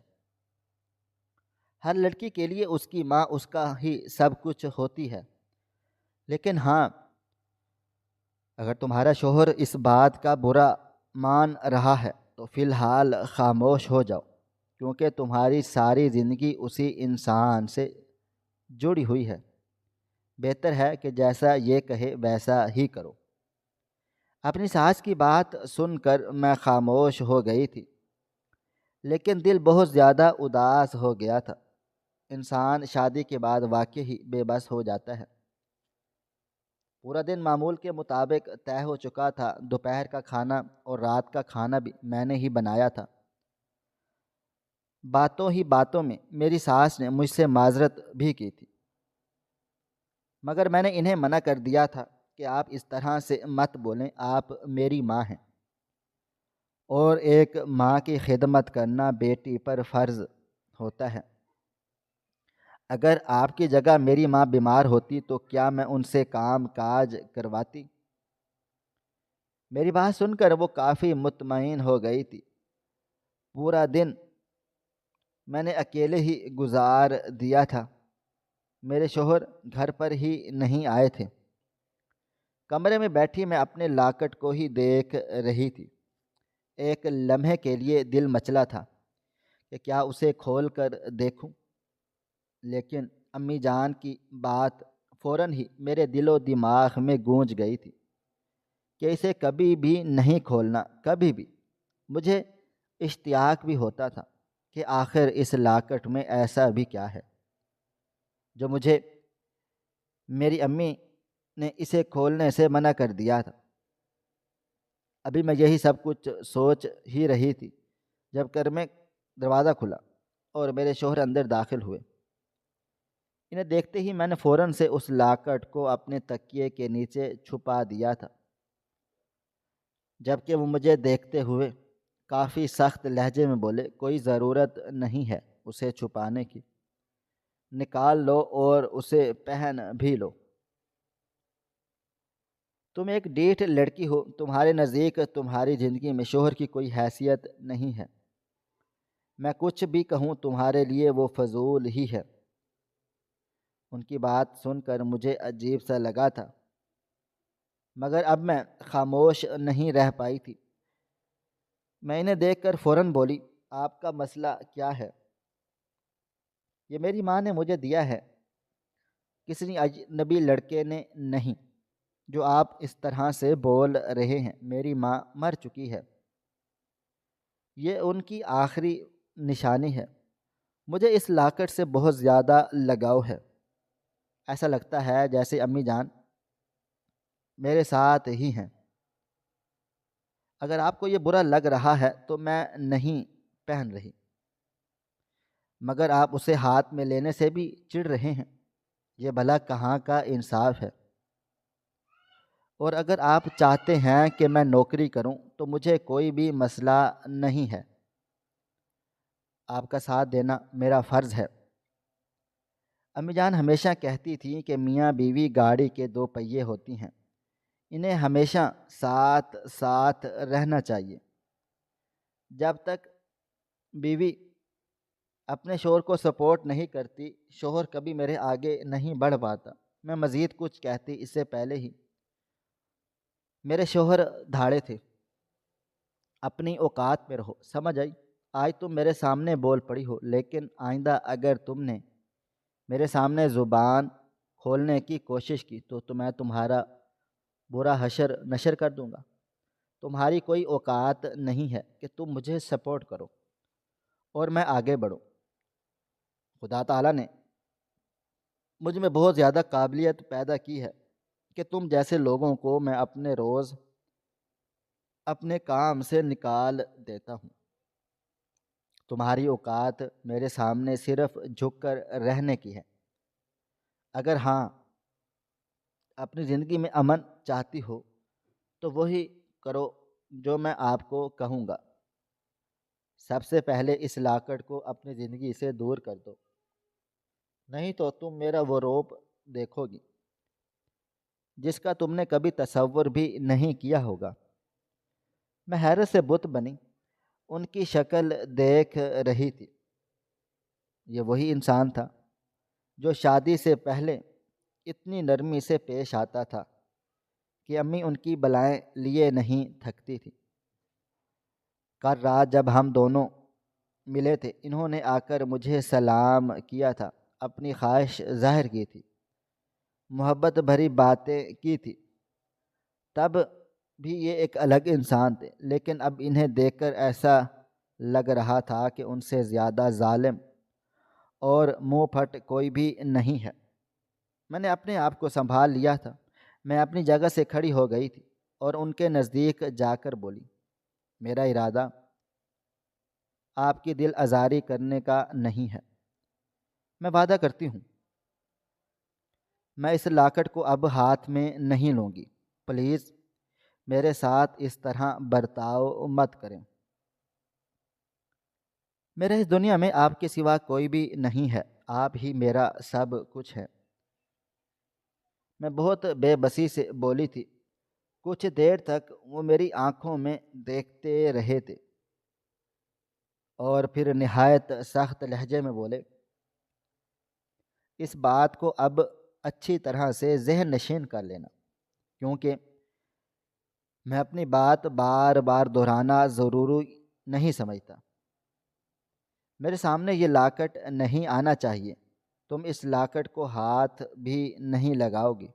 ہر لڑکی کے لیے اس کی ماں اس کا ہی سب کچھ ہوتی ہے، لیکن ہاں، اگر تمہارا شوہر اس بات کا برا مان رہا ہے تو فی الحال خاموش ہو جاؤ، کیونکہ تمہاری ساری زندگی اسی انسان سے جڑی ہوئی ہے۔ بہتر ہے کہ جیسا یہ کہے ویسا ہی کرو۔ اپنی ساس کی بات سن کر میں خاموش ہو گئی تھی، لیکن دل بہت زیادہ اداس ہو گیا تھا۔ انسان شادی کے بعد واقعی بے بس ہو جاتا ہے۔ پورا دن معمول کے مطابق طے ہو چکا تھا۔ دوپہر کا کھانا اور رات کا کھانا بھی میں نے ہی بنایا تھا۔ باتوں ہی باتوں میں میری ساس نے مجھ سے معذرت بھی کی تھی، مگر میں نے انہیں منع کر دیا تھا کہ آپ اس طرح سے مت بولیں، آپ میری ماں ہیں اور ایک ماں کی خدمت کرنا بیٹی پر فرض ہوتا ہے۔ اگر آپ کی جگہ میری ماں بیمار ہوتی تو کیا میں ان سے کام کاج کرواتی؟ میری بات سن کر وہ کافی مطمئن ہو گئی تھی۔ پورا دن میں نے اکیلے ہی گزار دیا تھا۔ میرے شوہر گھر پر ہی نہیں آئے تھے۔ کمرے میں بیٹھی میں اپنے لاکٹ کو ہی دیکھ رہی تھی۔ ایک لمحے کے لیے دل مچلا تھا کہ کیا اسے کھول کر دیکھوں، لیکن امی جان کی بات فوراً ہی میرے دل و دماغ میں گونج گئی تھی کہ اسے کبھی بھی نہیں کھولنا۔ کبھی بھی مجھے اشتیاق بھی ہوتا تھا کہ آخر اس لاکٹ میں ایسا بھی کیا ہے جو مجھے میری امی نے اسے کھولنے سے منع کر دیا تھا۔ ابھی میں یہی سب کچھ سوچ ہی رہی تھی جب گھر میں دروازہ کھلا اور میرے شوہر اندر داخل ہوئے۔ انہیں دیکھتے ہی میں نے فوراً سے اس لاکٹ کو اپنے تکیے کے نیچے چھپا دیا تھا، جبکہ وہ مجھے دیکھتے ہوئے کافی سخت لہجے میں بولے، کوئی ضرورت نہیں ہے اسے چھپانے کی، نکال لو اور اسے پہن بھی لو۔ تم ایک ڈھیٹ لڑکی ہو، تمہارے نزدیک تمہاری زندگی میں شوہر کی کوئی حیثیت نہیں ہے۔ میں کچھ بھی کہوں تمہارے لیے وہ فضول ہی ہے۔ ان کی بات سن کر مجھے عجیب سا لگا تھا، مگر اب میں خاموش نہیں رہ پائی تھی۔ میں انہیں دیکھ کر فوراً بولی، آپ کا مسئلہ کیا ہے؟ یہ میری ماں نے مجھے دیا ہے، کسی اجنبی لڑکے نے نہیں۔ جو آپ اس طرح سے بول رہے ہیں، میری ماں مر چکی ہے، یہ ان کی آخری نشانی ہے۔ مجھے اس لاکٹ سے بہت زیادہ لگاؤ ہے۔ ایسا لگتا ہے جیسے امی جان میرے ساتھ ہی ہیں۔ اگر آپ کو یہ برا لگ رہا ہے تو میں نہیں پہن رہی۔ مگر آپ اسے ہاتھ میں لینے سے بھی چڑ رہے ہیں۔ یہ بھلا کہاں کا انصاف ہے؟ اور اگر آپ چاہتے ہیں کہ میں نوکری کروں تو مجھے کوئی بھی مسئلہ نہیں ہے، آپ کا ساتھ دینا میرا فرض ہے۔ امی جان ہمیشہ کہتی تھیں کہ میاں بیوی گاڑی کے دو پہیے ہوتی ہیں، انہیں ہمیشہ ساتھ ساتھ رہنا چاہیے۔ جب تک بیوی اپنے شوہر کو سپورٹ نہیں کرتی، شوہر کبھی میرے آگے نہیں بڑھ پاتا۔ میں مزید کچھ کہتی اس سے پہلے ہی میرے شوہر دھاڑے تھے، اپنی اوقات میں رہو، سمجھ آئی؟ آج تم میرے سامنے بول پڑی ہو، لیکن آئندہ اگر تم نے میرے سامنے زبان کھولنے کی کوشش کی تو میں تمہارا برا حشر نشر کر دوں گا۔ تمہاری کوئی اوقات نہیں ہے کہ تم مجھے سپورٹ کرو اور میں آگے بڑھوں۔ خدا تعالیٰ نے مجھ میں بہت زیادہ قابلیت پیدا کی ہے کہ تم جیسے لوگوں کو میں اپنے روز اپنے کام سے نکال دیتا ہوں۔ تمہاری اوقات میرے سامنے صرف جھک کر رہنے کی ہے۔ اگر ہاں اپنی زندگی میں امن چاہتی ہو تو وہی کرو جو میں آپ کو کہوں گا۔ سب سے پہلے اس لاکٹ کو اپنی زندگی سے دور کر دو، نہیں تو تم میرا وہ روپ دیکھو گی جس کا تم نے کبھی تصور بھی نہیں کیا ہوگا۔ میں حیرت سے بت بنی ان کی شکل دیکھ رہی تھی۔ یہ وہی انسان تھا جو شادی سے پہلے اتنی نرمی سے پیش آتا تھا کہ امی ان کی بلائیں لیے نہیں تھکتی تھی۔ کل رات جب ہم دونوں ملے تھے، انہوں نے آ کر مجھے سلام کیا تھا، اپنی خواہش ظاہر کی تھی، محبت بھری باتیں کی تھی۔ تب بھی یہ ایک الگ انسان تھے، لیکن اب انہیں دیکھ کر ایسا لگ رہا تھا کہ ان سے زیادہ ظالم اور منہ پھٹ کوئی بھی نہیں ہے۔ میں نے اپنے آپ کو سنبھال لیا تھا۔ میں اپنی جگہ سے کھڑی ہو گئی تھی اور ان کے نزدیک جا کر بولی، میرا ارادہ آپ کی دل آزاری کرنے کا نہیں ہے۔ میں وعدہ کرتی ہوں میں اس لاکٹ کو اب ہاتھ میں نہیں لوں گی۔ پلیز میرے ساتھ اس طرح برتاؤ مت کریں۔ میرے اس دنیا میں آپ کے سوا کوئی بھی نہیں ہے، آپ ہی میرا سب کچھ ہے۔ میں بہت بے بسی سے بولی تھی۔ کچھ دیر تک وہ میری آنکھوں میں دیکھتے رہے تھے اور پھر نہایت سخت لہجے میں بولے، اس بات کو اب اچھی طرح سے ذہن نشین کر لینا، کیونکہ میں اپنی بات بار بار دہرانا ضروری نہیں سمجھتا۔ میرے سامنے یہ لاکٹ نہیں آنا چاہیے۔ تم اس لاکٹ کو ہاتھ بھی نہیں لگاؤ گی۔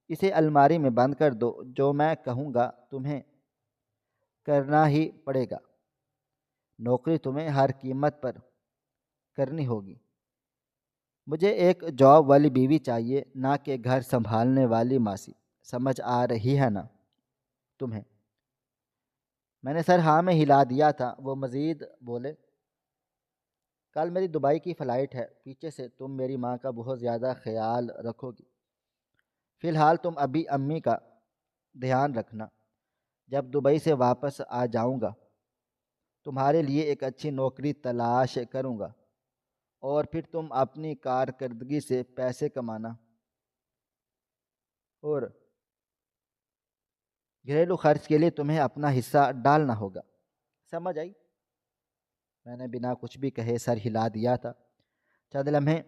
اسے الماری میں بند کر دو۔ جو میں کہوں گا تمہیں کرنا ہی پڑے گا۔ نوکری تمہیں ہر قیمت پر کرنی ہوگی۔ مجھے ایک جاب والی بیوی چاہیے، نہ کہ گھر سنبھالنے والی ماسی۔ سمجھ آ رہی ہے نا تمہیں؟ میں نے سر ہاں میں ہلا دیا تھا۔ وہ مزید بولے، کل میری دبئی کی فلائٹ ہے، پیچھے سے تم میری ماں کا بہت زیادہ خیال رکھو گی۔ فی الحال تم ابھی امی کا دھیان رکھنا۔ جب دبئی سے واپس آ جاؤں گا تمہارے لیے ایک اچھی نوکری تلاش کروں گا، اور پھر تم اپنی کارکردگی سے پیسے کمانا اور گھریلو خرچ کے لیے تمہیں اپنا حصہ ڈالنا ہوگا۔ سمجھ آئی؟ میں نے بنا کچھ بھی کہے سر ہلا دیا تھا۔ چند لمحے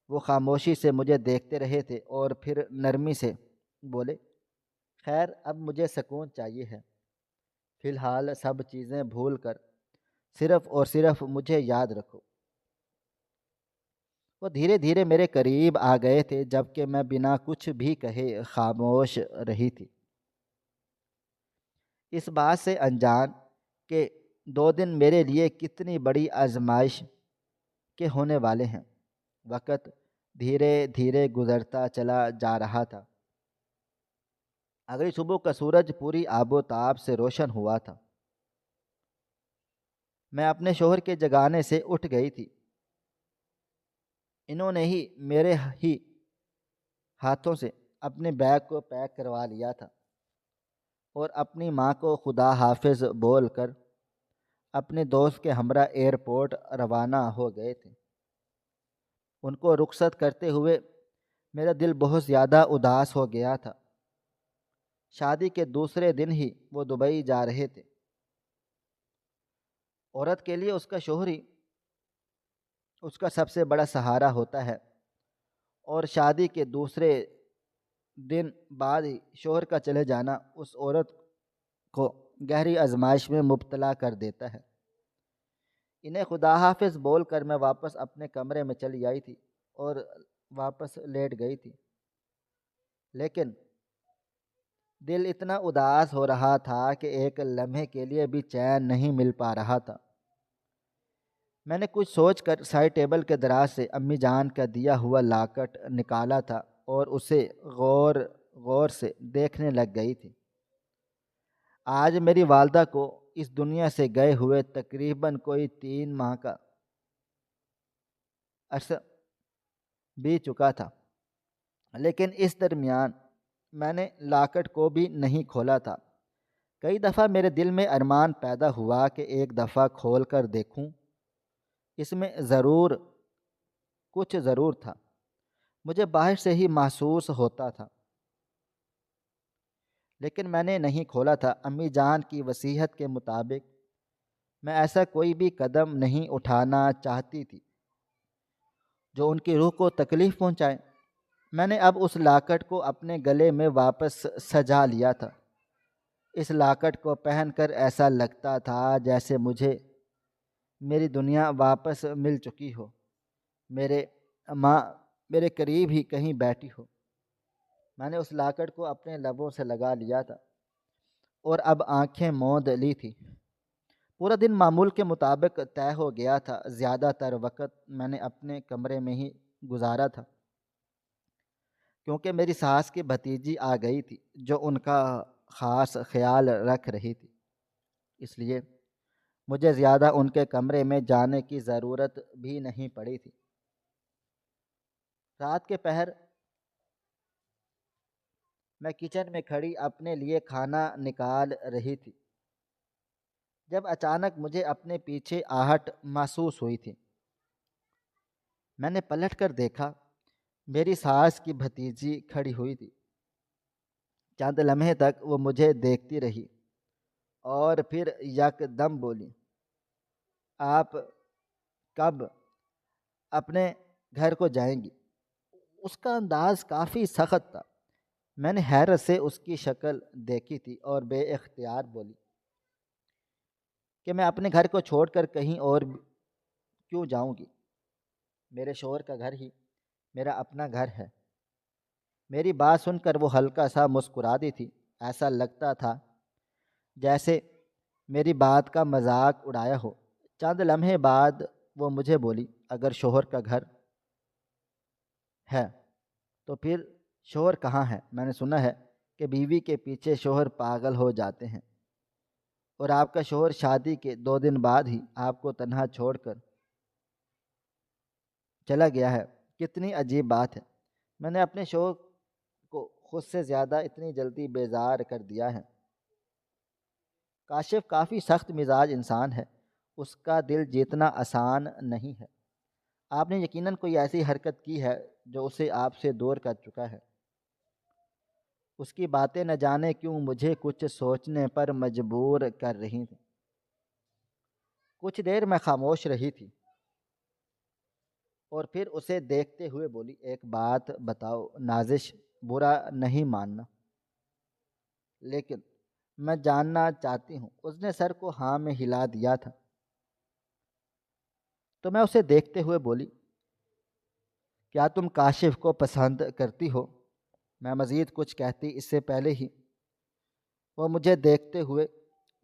وہ خاموشی سے مجھے دیکھتے رہے تھے اور پھر نرمی سے بولے، خیر اب مجھے سکون چاہیے ہے۔ فی الحال سب چیزیں بھول کر صرف اور صرف مجھے یاد رکھو۔ وہ دھیرے دھیرے میرے قریب آ گئے تھے، جبکہ میں بنا کچھ بھی کہے خاموش رہی تھی، اس بات سے انجان کہ 2 دن میرے لیے کتنی بڑی آزمائش کے ہونے والے ہیں۔ وقت دھیرے دھیرے گزرتا چلا جا رہا تھا۔ اگلی صبح کا سورج پوری آب و تاب سے روشن ہوا تھا۔ میں اپنے شوہر کے جگانے سے اٹھ گئی تھی۔ انہوں نے ہی میرے ہی ہاتھوں سے اپنے بیگ کو پیک کروا لیا تھا اور اپنی ماں کو خدا حافظ بول کر اپنے دوست کے ہمراہ ایئرپورٹ روانہ ہو گئے تھے۔ ان کو رخصت کرتے ہوئے میرا دل بہت زیادہ اداس ہو گیا تھا۔ شادی کے دوسرے دن ہی وہ دبئی جا رہے تھے۔ عورت کے لیے اس کا شوہر ہی اس کا سب سے بڑا سہارا ہوتا ہے، اور شادی کے دوسرے دن بعد ہی شوہر کا چلے جانا اس عورت کو گہری آزمائش میں مبتلا کر دیتا ہے۔ انہیں خدا حافظ بول کر میں واپس اپنے کمرے میں چلی آئی تھی اور واپس لیٹ گئی تھی، لیکن دل اتنا اداس ہو رہا تھا کہ ایک لمحے کے لیے بھی چین نہیں مل پا رہا تھا۔ میں نے کچھ سوچ کر سائڈ ٹیبل کے دراز سے امی جان کا دیا ہوا لاکٹ نکالا تھا اور اسے غور غور سے دیکھنے لگ گئی تھی۔ آج میری والدہ کو اس دنیا سے گئے ہوئے تقریباً کوئی 3 ماہ کا عرصہ بیت چکا تھا، لیکن اس درمیان میں نے لاکٹ کو بھی نہیں کھولا تھا۔ کئی دفعہ میرے دل میں ارمان پیدا ہوا کہ ایک دفعہ کھول کر دیکھوں، اس میں کچھ ضرور تھا، مجھے باہر سے ہی محسوس ہوتا تھا، لیکن میں نے نہیں کھولا تھا۔ امی جان کی وصیت کے مطابق میں ایسا کوئی بھی قدم نہیں اٹھانا چاہتی تھی جو ان کی روح کو تکلیف پہنچائے۔ میں نے اب اس لاکٹ کو اپنے گلے میں واپس سجا لیا تھا۔ اس لاکٹ کو پہن کر ایسا لگتا تھا جیسے مجھے میری دنیا واپس مل چکی ہو، میرے ماں میرے قریب ہی کہیں بیٹھی ہو۔ میں نے اس لاکٹ کو اپنے لبوں سے لگا لیا تھا اور اب آنکھیں موند لی تھی۔ پورا دن معمول کے مطابق طے ہو گیا تھا۔ زیادہ تر وقت میں نے اپنے کمرے میں ہی گزارا تھا، کیونکہ میری ساس کی بھتیجی آ گئی تھی جو ان کا خاص خیال رکھ رہی تھی، اس لیے مجھے زیادہ ان کے کمرے میں جانے کی ضرورت بھی نہیں پڑی تھی۔ رات کے پہر میں کچن میں کھڑی اپنے لیے کھانا نکال رہی تھی جب اچانک مجھے اپنے پیچھے آہٹ محسوس ہوئی تھی۔ میں نے پلٹ کر دیکھا، میری ساس کی بھتیجی کھڑی ہوئی تھی۔ چند لمحے تک وہ مجھے دیکھتی رہی اور پھر یک دم بولی، آپ کب اپنے گھر کو جائیں گی؟ اس کا انداز کافی سخت تھا۔ میں نے حیرت سے اس کی شکل دیکھی تھی اور بے اختیار بولی کہ میں اپنے گھر کو چھوڑ کر کہیں اور کیوں جاؤں گی؟ میرے شوہر کا گھر ہی میرا اپنا گھر ہے۔ میری بات سن کر وہ ہلکا سا مسکرا دی تھی، ایسا لگتا تھا جیسے میری بات کا مذاق اڑایا ہو۔ چند لمحے بعد وہ مجھے بولی، اگر شوہر کا گھر ہے تو پھر شوہر کہاں ہے؟ میں نے سنا ہے کہ بیوی کے پیچھے شوہر پاگل ہو جاتے ہیں، اور آپ کا شوہر شادی کے 2 دن بعد ہی آپ کو تنہا چھوڑ کر چلا گیا ہے۔ کتنی عجیب بات ہے، میں نے اپنے شوہر کو خود سے زیادہ اتنی جلدی بیزار کر دیا ہے۔ کاشف کافی سخت مزاج انسان ہے، اس کا دل جیتنا آسان نہیں ہے۔ آپ نے یقیناً کوئی ایسی حرکت کی ہے جو اسے آپ سے دور کر چکا ہے۔ اس کی باتیں نہ جانے کیوں مجھے کچھ سوچنے پر مجبور کر رہی تھیں۔ کچھ دیر میں خاموش رہی تھی اور پھر اسے دیکھتے ہوئے بولی، ایک بات بتاؤ نازش، برا نہیں ماننا، لیکن میں جاننا چاہتی ہوں۔ اس نے سر کو ہاں میں ہلا دیا تھا تو میں اسے دیکھتے ہوئے بولی، کیا تم کاشف کو پسند کرتی ہو؟ میں مزید کچھ کہتی اس سے پہلے ہی وہ مجھے دیکھتے ہوئے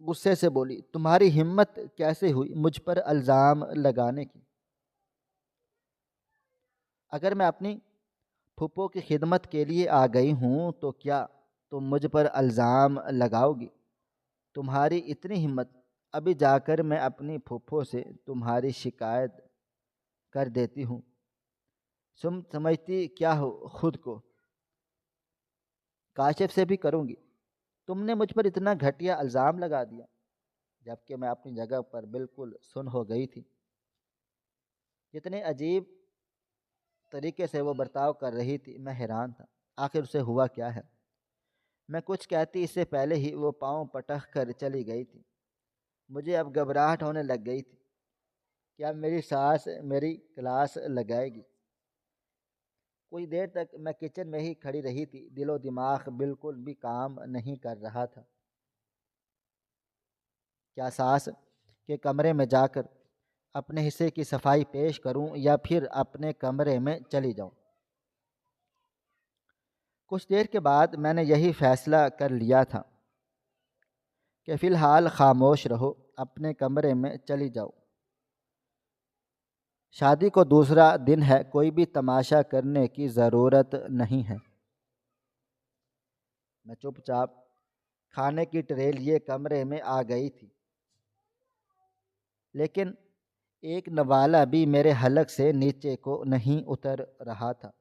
غصے سے بولی، تمہاری ہمت کیسے ہوئی مجھ پر الزام لگانے کی؟ اگر میں اپنی پھپھو کی خدمت کے لیے آ گئی ہوں تو کیا تم مجھ پر الزام لگاؤ گی؟ تمہاری اتنی ہمت، ابھی جا کر میں اپنی پھپھو سے تمہاری شکایت کر دیتی ہوں۔ تم سمجھتی کیا ہو خود کو؟ کاشف سے بھی کروں گی؟ تم نے مجھ پر اتنا گھٹیا الزام لگا دیا، جبکہ میں اپنی جگہ پر بالکل سن ہو گئی تھی۔ کتنے عجیب طریقے سے وہ برتاؤ کر رہی تھی، میں حیران تھا۔ آخر اسے ہوا کیا ہے؟ میں کچھ کہتی اس سے پہلے ہی وہ پاؤں پٹک کر چلی گئی تھی۔ مجھے اب گھبراہٹ ہونے لگ گئی تھی۔ کیا میری ساس میری کلاس لگائے گی؟ کچھ دیر تک میں کچن میں ہی کھڑی رہی تھی، دل و دماغ بالکل بھی کام نہیں کر رہا تھا۔ کیا ساس کے کمرے میں جا کر اپنے حصے کی صفائی پیش کروں یا پھر اپنے کمرے میں چلی جاؤں؟ کچھ دیر کے بعد میں نے یہی فیصلہ کر لیا تھا کہ فی الحال خاموش رہو، اپنے کمرے میں چلی جاؤ۔ شادی کو دوسرا دن ہے، کوئی بھی تماشا کرنے کی ضرورت نہیں ہے۔ میں چپ چاپ کھانے کی ٹرے لیے کمرے میں آ گئی تھی، لیکن ایک نوالہ بھی میرے حلق سے نیچے کو نہیں اتر رہا تھا۔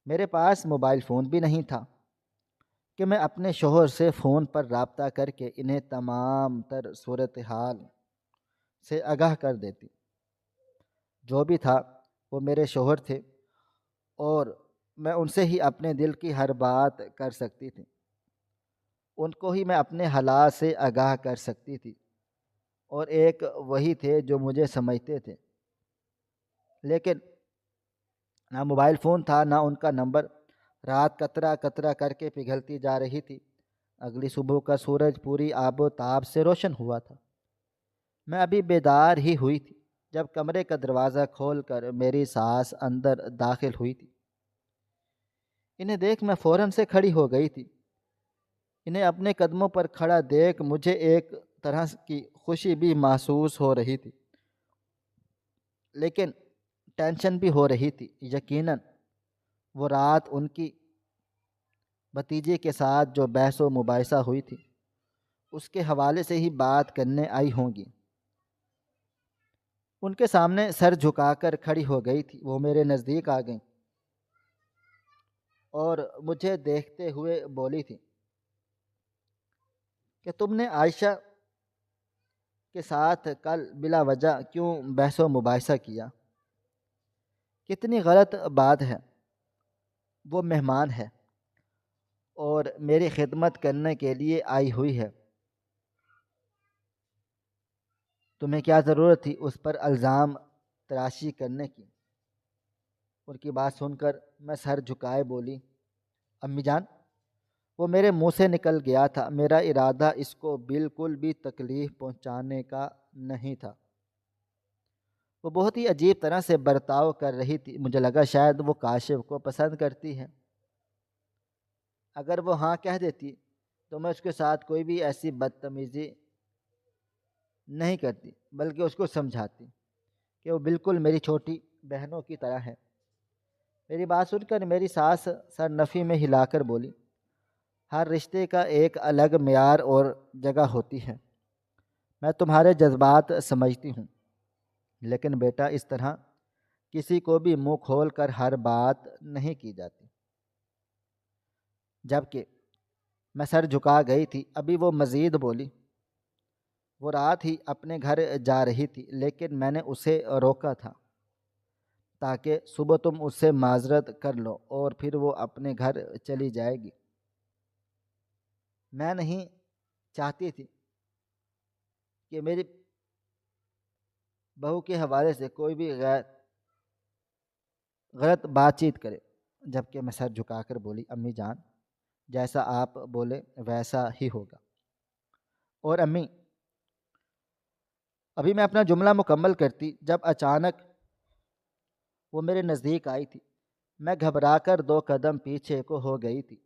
میرے پاس موبائل فون بھی نہیں تھا کہ میں اپنے شوہر سے فون پر رابطہ کر کے انہیں تمام تر صورتحال سے آگاہ کر دیتی۔ جو بھی تھا وہ میرے شوہر تھے اور میں ان سے ہی اپنے دل کی ہر بات کر سکتی تھی۔ ان کو ہی میں اپنے حالات سے آگاہ کر سکتی تھی، اور ایک وہی تھے جو مجھے سمجھتے تھے۔ لیکن نہ موبائل فون تھا، نہ ان کا نمبر۔ رات قطرہ قطرہ کر کے پگھلتی جا رہی تھی۔ اگلی صبح کا سورج پوری آب و تاب سے روشن ہوا تھا۔ میں ابھی بیدار ہی ہوئی تھی جب کمرے کا دروازہ کھول کر میری ساس اندر داخل ہوئی تھی۔ انہیں دیکھ میں فوراً سے کھڑی ہو گئی تھی۔ انہیں اپنے قدموں پر کھڑا دیکھ مجھے ایک طرح کی خوشی بھی محسوس ہو رہی تھی، لیکن ٹینشن بھی ہو رہی تھی۔ یقیناً وہ رات ان کی بھتیجے کے ساتھ جو بحث و مباحثہ ہوئی تھی، اس کے حوالے سے ہی بات کرنے آئی ہوں گی۔ ان کے سامنے سر جھکا کر کھڑی ہو گئی تھی۔ وہ میرے نزدیک آ گئیں اور مجھے دیکھتے ہوئے بولی تھی کہ تم نے عائشہ کے ساتھ کل بلا وجہ کیوں بحث و مباحثہ کیا؟ کتنی غلط بات ہے۔ وہ مہمان ہے اور میری خدمت کرنے کے لیے آئی ہوئی ہے۔ تمہیں کیا ضرورت تھی اس پر الزام تراشی کرنے کی؟ ان کی بات سن کر میں سر جھکائے بولی، امی جان، وہ میرے منہ سے نکل گیا تھا۔ میرا ارادہ اس کو بالکل بھی تکلیف پہنچانے کا نہیں تھا۔ وہ بہت ہی عجیب طرح سے برتاؤ کر رہی تھی۔ مجھے لگا شاید وہ کاشف کو پسند کرتی ہے۔ اگر وہ ہاں کہہ دیتی تو میں اس کے ساتھ کوئی بھی ایسی بدتمیزی نہیں کرتی، بلکہ اس کو سمجھاتی کہ وہ بالکل میری چھوٹی بہنوں کی طرح ہے۔ میری بات سن کر میری ساس سر نفی میں ہلا کر بولی، ہر رشتے کا ایک الگ معیار اور جگہ ہوتی ہے۔ میں تمہارے جذبات سمجھتی ہوں، لیکن بیٹا اس طرح کسی کو بھی منہ کھول کر ہر بات نہیں کی جاتی۔ جبکہ میں سر جھکا گئی تھی، ابھی وہ مزید بولی، وہ رات ہی اپنے گھر جا رہی تھی، لیکن میں نے اسے روکا تھا تاکہ صبح تم اس سے معذرت کر لو اور پھر وہ اپنے گھر چلی جائے گی۔ میں نہیں چاہتی تھی کہ میری بہو کے حوالے سے کوئی بھی غلط بات چیت کرے۔ جبکہ میں سر جھکا کر بولی، امی جان، جیسا آپ بولے ویسا ہی ہوگا۔ اور امی، ابھی میں اپنا جملہ مکمل کرتی جب اچانک وہ میرے نزدیک آئی تھی۔ میں گھبرا کر 2 قدم پیچھے کو ہو گئی تھی،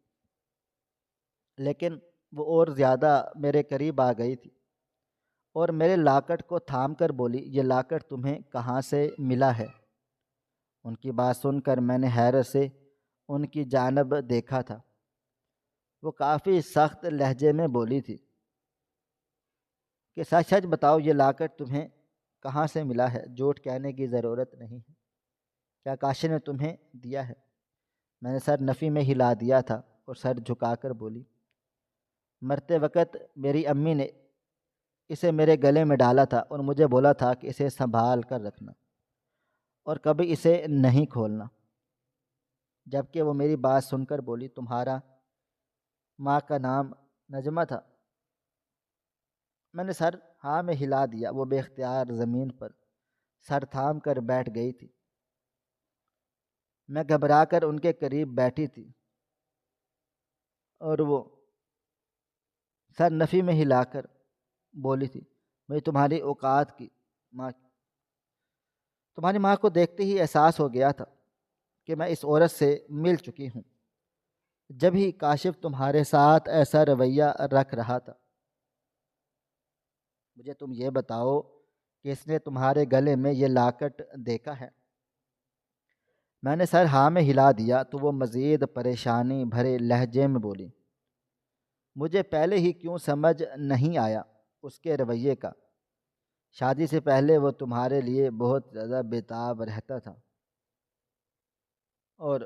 لیکن وہ اور زیادہ میرے قریب آ گئی تھی اور میرے لاکٹ کو تھام کر بولی، یہ لاکٹ تمہیں کہاں سے ملا ہے؟ ان کی بات سن کر میں نے حیرت سے ان کی جانب دیکھا تھا۔ وہ کافی سخت لہجے میں بولی تھی کہ سچ سچ بتاؤ، یہ لاکٹ تمہیں کہاں سے ملا ہے؟ جھوٹ کہنے کی ضرورت نہیں ہے۔ کیا کاشی نے تمہیں دیا ہے؟ میں نے سر نفی میں ہلا دیا تھا اور سر جھکا کر بولی، مرتے وقت میری امی نے اسے میرے گلے میں ڈالا تھا اور مجھے بولا تھا کہ اسے سنبھال کر رکھنا اور کبھی اسے نہیں کھولنا۔ جبکہ وہ میری بات سن کر بولی، تمہارا ماں کا نام نجمہ تھا؟ میں نے سر ہاں میں ہلا دیا۔ وہ بے اختیار زمین پر سر تھام کر بیٹھ گئی تھی۔ میں گھبرا کر ان کے قریب بیٹھی تھی اور وہ سر نفی میں ہلا کر بولی تھی، مجھے تمہاری اوقات کی ماں تمہاری ماں کو دیکھتے ہی احساس ہو گیا تھا کہ میں اس عورت سے مل چکی ہوں۔ جب ہی کاشف تمہارے ساتھ ایسا رویہ رکھ رہا تھا، مجھے تم یہ بتاؤ کہ اس نے تمہارے گلے میں یہ لاکٹ دیکھا ہے؟ میں نے سر ہاں میں ہلا دیا تو وہ مزید پریشانی بھرے لہجے میں بولی، مجھے پہلے ہی کیوں سمجھ نہیں آیا اس کے رویے کا؟ شادی سے پہلے وہ تمہارے لیے بہت زیادہ بےتاب رہتا تھا اور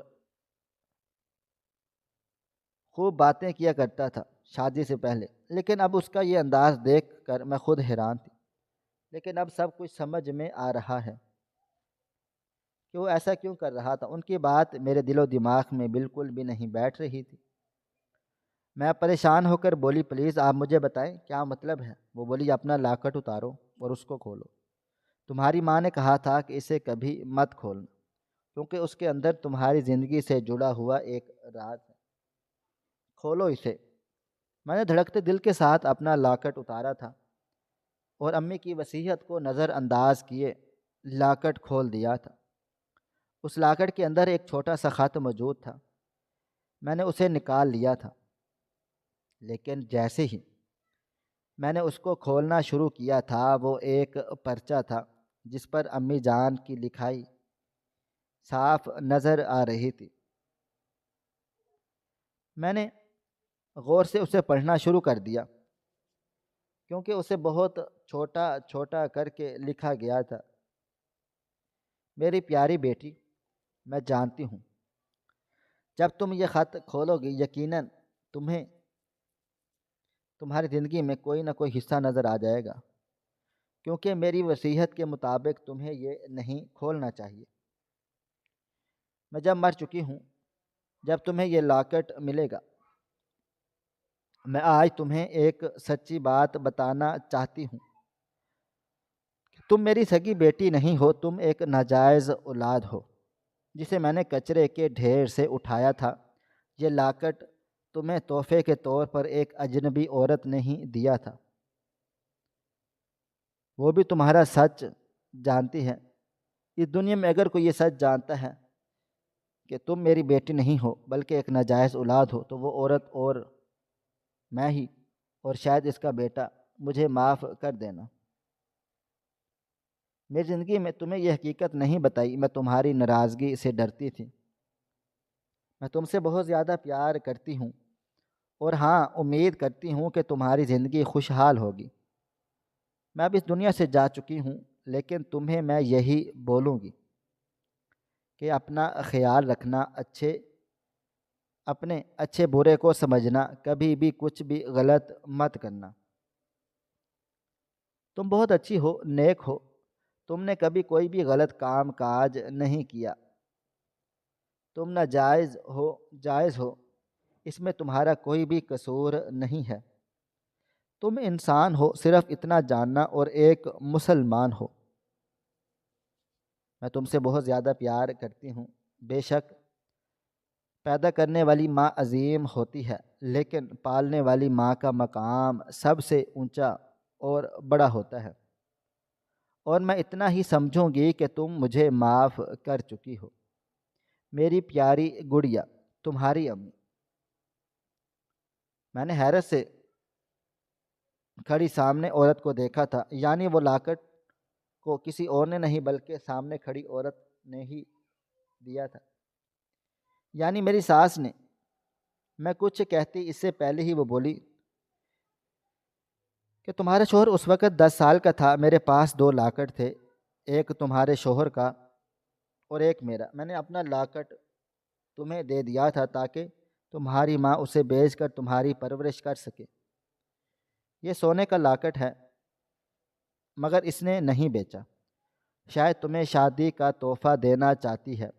خوب باتیں کیا کرتا تھا شادی سے پہلے، لیکن اب اس کا یہ انداز دیکھ کر میں خود حیران تھی۔ لیکن اب سب کچھ سمجھ میں آ رہا ہے کہ وہ ایسا کیوں کر رہا تھا۔ ان کی بات میرے دل و دماغ میں بالکل بھی نہیں بیٹھ رہی تھی۔ میں پریشان ہو کر بولی، پلیز آپ مجھے بتائیں کیا مطلب ہے؟ وہ بولی، اپنا لاکٹ اتارو اور اس کو کھولو۔ تمہاری ماں نے کہا تھا کہ اسے کبھی مت کھولنا کیونکہ اس کے اندر تمہاری زندگی سے جڑا ہوا ایک راز ہے، کھولو اسے۔ میں نے دھڑکتے دل کے ساتھ اپنا لاکٹ اتارا تھا اور امی کی وصیت کو نظر انداز کیے لاکٹ کھول دیا تھا۔ اس لاکٹ کے اندر ایک چھوٹا سا خط موجود تھا۔ میں نے اسے نکال لیا تھا، لیکن جیسے ہی میں نے اس کو کھولنا شروع کیا تھا، وہ ایک پرچہ تھا جس پر امی جان کی لکھائی صاف نظر آ رہی تھی۔ میں نے غور سے اسے پڑھنا شروع کر دیا کیونکہ اسے بہت چھوٹا چھوٹا کر کے لکھا گیا تھا، میری پیاری بیٹی، میں جانتی ہوں جب تم یہ خط کھولو گی یقیناً تمہیں تمہاری زندگی میں کوئی نہ کوئی حصہ نظر آ جائے گا، کیونکہ میری وصیت کے مطابق تمہیں یہ نہیں کھولنا چاہیے۔ میں جب مر چکی ہوں، جب تمہیں یہ لاکٹ ملے گا، میں آج تمہیں ایک سچی بات بتانا چاہتی ہوں۔ تم میری سگی بیٹی نہیں ہو، تم ایک ناجائز اولاد ہو جسے میں نے کچرے کے ڈھیر سے اٹھایا تھا۔ یہ لاکٹ تمہیں تحفے کے طور پر ایک اجنبی عورت نے ہی دیا تھا، وہ بھی تمہارا سچ جانتی ہے۔ اس دنیا میں اگر کوئی یہ سچ جانتا ہے کہ تم میری بیٹی نہیں ہو بلکہ ایک ناجائز اولاد ہو تو وہ عورت اور میں ہی، اور شاید اس کا بیٹا۔ مجھے معاف کر دینا۔ میری زندگی میں تمہیں یہ حقیقت نہیں بتائی، میں تمہاری ناراضگی سے ڈرتی تھی۔ میں تم سے بہت زیادہ پیار کرتی ہوں اور ہاں امید کرتی ہوں کہ تمہاری زندگی خوشحال ہوگی۔ میں اب اس دنیا سے جا چکی ہوں، لیکن تمہیں میں یہی بولوں گی کہ اپنا خیال رکھنا، اپنے اچھے برے کو سمجھنا، کبھی بھی کچھ بھی غلط مت کرنا۔ تم بہت اچھی ہو، نیک ہو، تم نے کبھی کوئی بھی غلط کام کاج نہیں کیا۔ تم ناجائز ہو، جائز ہو، اس میں تمہارا کوئی بھی قصور نہیں ہے۔ تم انسان ہو، صرف اتنا جاننا، اور ایک مسلمان ہو۔ میں تم سے بہت زیادہ پیار کرتی ہوں۔ بے شک پیدا کرنے والی ماں عظیم ہوتی ہے، لیکن پالنے والی ماں کا مقام سب سے اونچا اور بڑا ہوتا ہے، اور میں اتنا ہی سمجھوں گی کہ تم مجھے معاف کر چکی ہو۔ میری پیاری گڑیا، تمہاری امی۔ میں نے حیرت سے کھڑی سامنے عورت کو دیکھا تھا، یعنی وہ لاکٹ کو کسی اور نے نہیں بلکہ سامنے کھڑی عورت نے ہی دیا تھا، یعنی میری ساس نے۔ میں کچھ کہتی اس سے پہلے ہی وہ بولی کہ تمہارا شوہر اس وقت 10 سال کا تھا، میرے پاس 2 لاکٹ تھے، ایک تمہارے شوہر کا اور ایک میرا۔ میں نے اپنا لاکٹ تمہیں دے دیا تھا تاکہ تمہاری ماں اسے بیچ کر تمہاری پرورش کر سکے۔ یہ سونے کا لاکٹ ہے مگر اس نے نہیں بیچا۔ شاید تمہیں شادی کا تحفہ دینا چاہتی ہے۔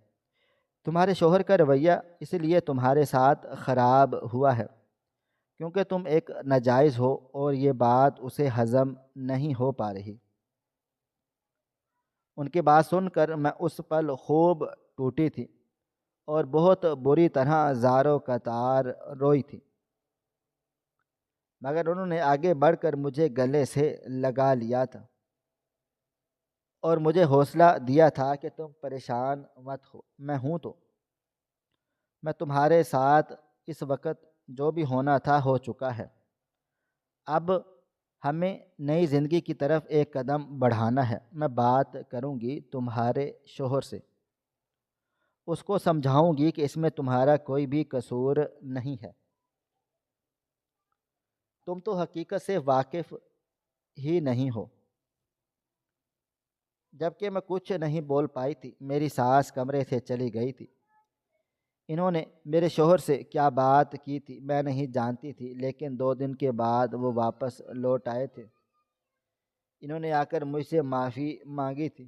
تمہارے شوہر کا رویہ اس لیے تمہارے ساتھ خراب ہوا ہے کیونکہ تم ایک ناجائز ہو اور یہ بات اسے ہضم نہیں ہو پا رہی۔ ان کی بات سن کر میں اس پل خوب ٹوٹی تھی اور بہت بری طرح زاروں قطار روئی تھی، مگر انہوں نے آگے بڑھ کر مجھے گلے سے لگا لیا تھا اور مجھے حوصلہ دیا تھا کہ تم پریشان مت ہو، میں ہوں تو۔ میں تمہارے ساتھ اس وقت جو بھی ہونا تھا ہو چکا ہے۔ اب ہمیں نئی زندگی کی طرف ایک قدم بڑھانا ہے۔ میں بات کروں گی تمہارے شوہر سے، اس کو سمجھاؤں گی کہ اس میں تمہارا کوئی بھی قصور نہیں ہے۔ تم تو حقیقت سے واقف ہی نہیں ہو۔ جبکہ میں کچھ نہیں بول پائی تھی، میری ساس کمرے سے چلی گئی تھی۔ انہوں نے میرے شوہر سے کیا بات کی تھی میں نہیں جانتی تھی، لیکن 2 دن کے بعد وہ واپس لوٹ آئے تھے۔ انہوں نے آ کر مجھ سے معافی مانگی تھی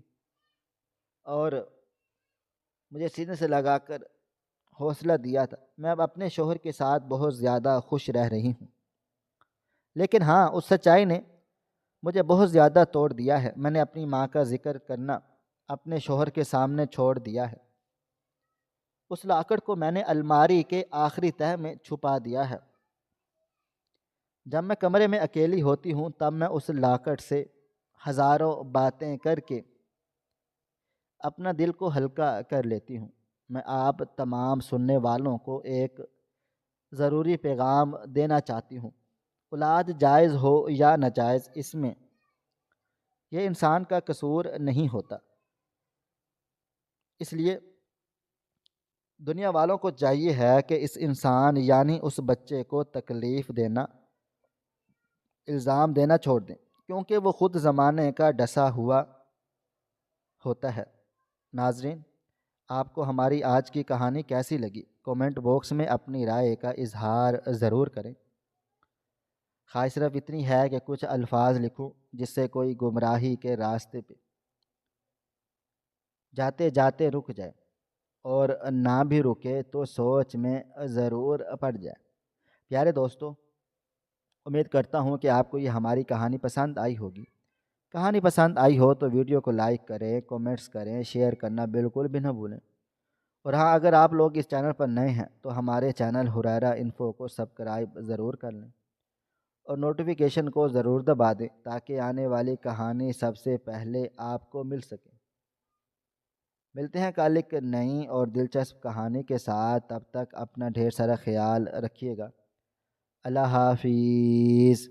اور مجھے سینے سے لگا کر حوصلہ دیا تھا۔ میں اب اپنے شوہر کے ساتھ بہت زیادہ خوش رہ رہی ہوں، لیکن ہاں، اس سچائی نے مجھے بہت زیادہ توڑ دیا ہے۔ میں نے اپنی ماں کا ذکر کرنا اپنے شوہر کے سامنے چھوڑ دیا ہے۔ اس لاکٹ کو میں نے الماری کے آخری تہہ میں چھپا دیا ہے۔ جب میں کمرے میں اکیلی ہوتی ہوں تب میں اس لاکٹ سے ہزاروں باتیں کر کے اپنا دل کو ہلکا کر لیتی ہوں۔ میں آپ تمام سننے والوں کو ایک ضروری پیغام دینا چاہتی ہوں۔ اولاد جائز ہو یا ناجائز، اس میں یہ انسان کا قصور نہیں ہوتا۔ اس لیے دنیا والوں کو چاہیے ہے کہ اس انسان یعنی اس بچے کو تکلیف دینا، الزام دینا چھوڑ دیں، کیونکہ وہ خود زمانے کا ڈسا ہوا ہوتا ہے۔ ناظرین، آپ کو ہماری آج کی کہانی کیسی لگی؟ کومنٹ باکس میں اپنی رائے کا اظہار ضرور کریں۔ خواہش صرف اتنی ہے کہ کچھ الفاظ لکھوں جس سے کوئی گمراہی کے راستے پہ جاتے جاتے رک جائے، اور نہ بھی رکے تو سوچ میں ضرور پڑ جائے۔ پیارے دوستو، امید کرتا ہوں کہ آپ کو یہ ہماری کہانی پسند آئی ہوگی۔ کہانی پسند آئی ہو تو ویڈیو کو لائک کریں، کومنٹس کریں، شیئر کرنا بالکل بھی نہ بھولیں۔ اور ہاں، اگر آپ لوگ اس چینل پر نئے ہیں تو ہمارے چینل حریرہ انفو کو سبسکرائب ضرور کر لیں اور نوٹیفیکیشن کو ضرور دبا دیں تاکہ آنے والی کہانی سب سے پہلے آپ کو مل سکے۔ ملتے ہیں کل ایک نئی اور دلچسپ کہانی کے ساتھ، تب تک اپنا ڈھیر سارا خیال رکھیے گا۔ اللہ حافظ۔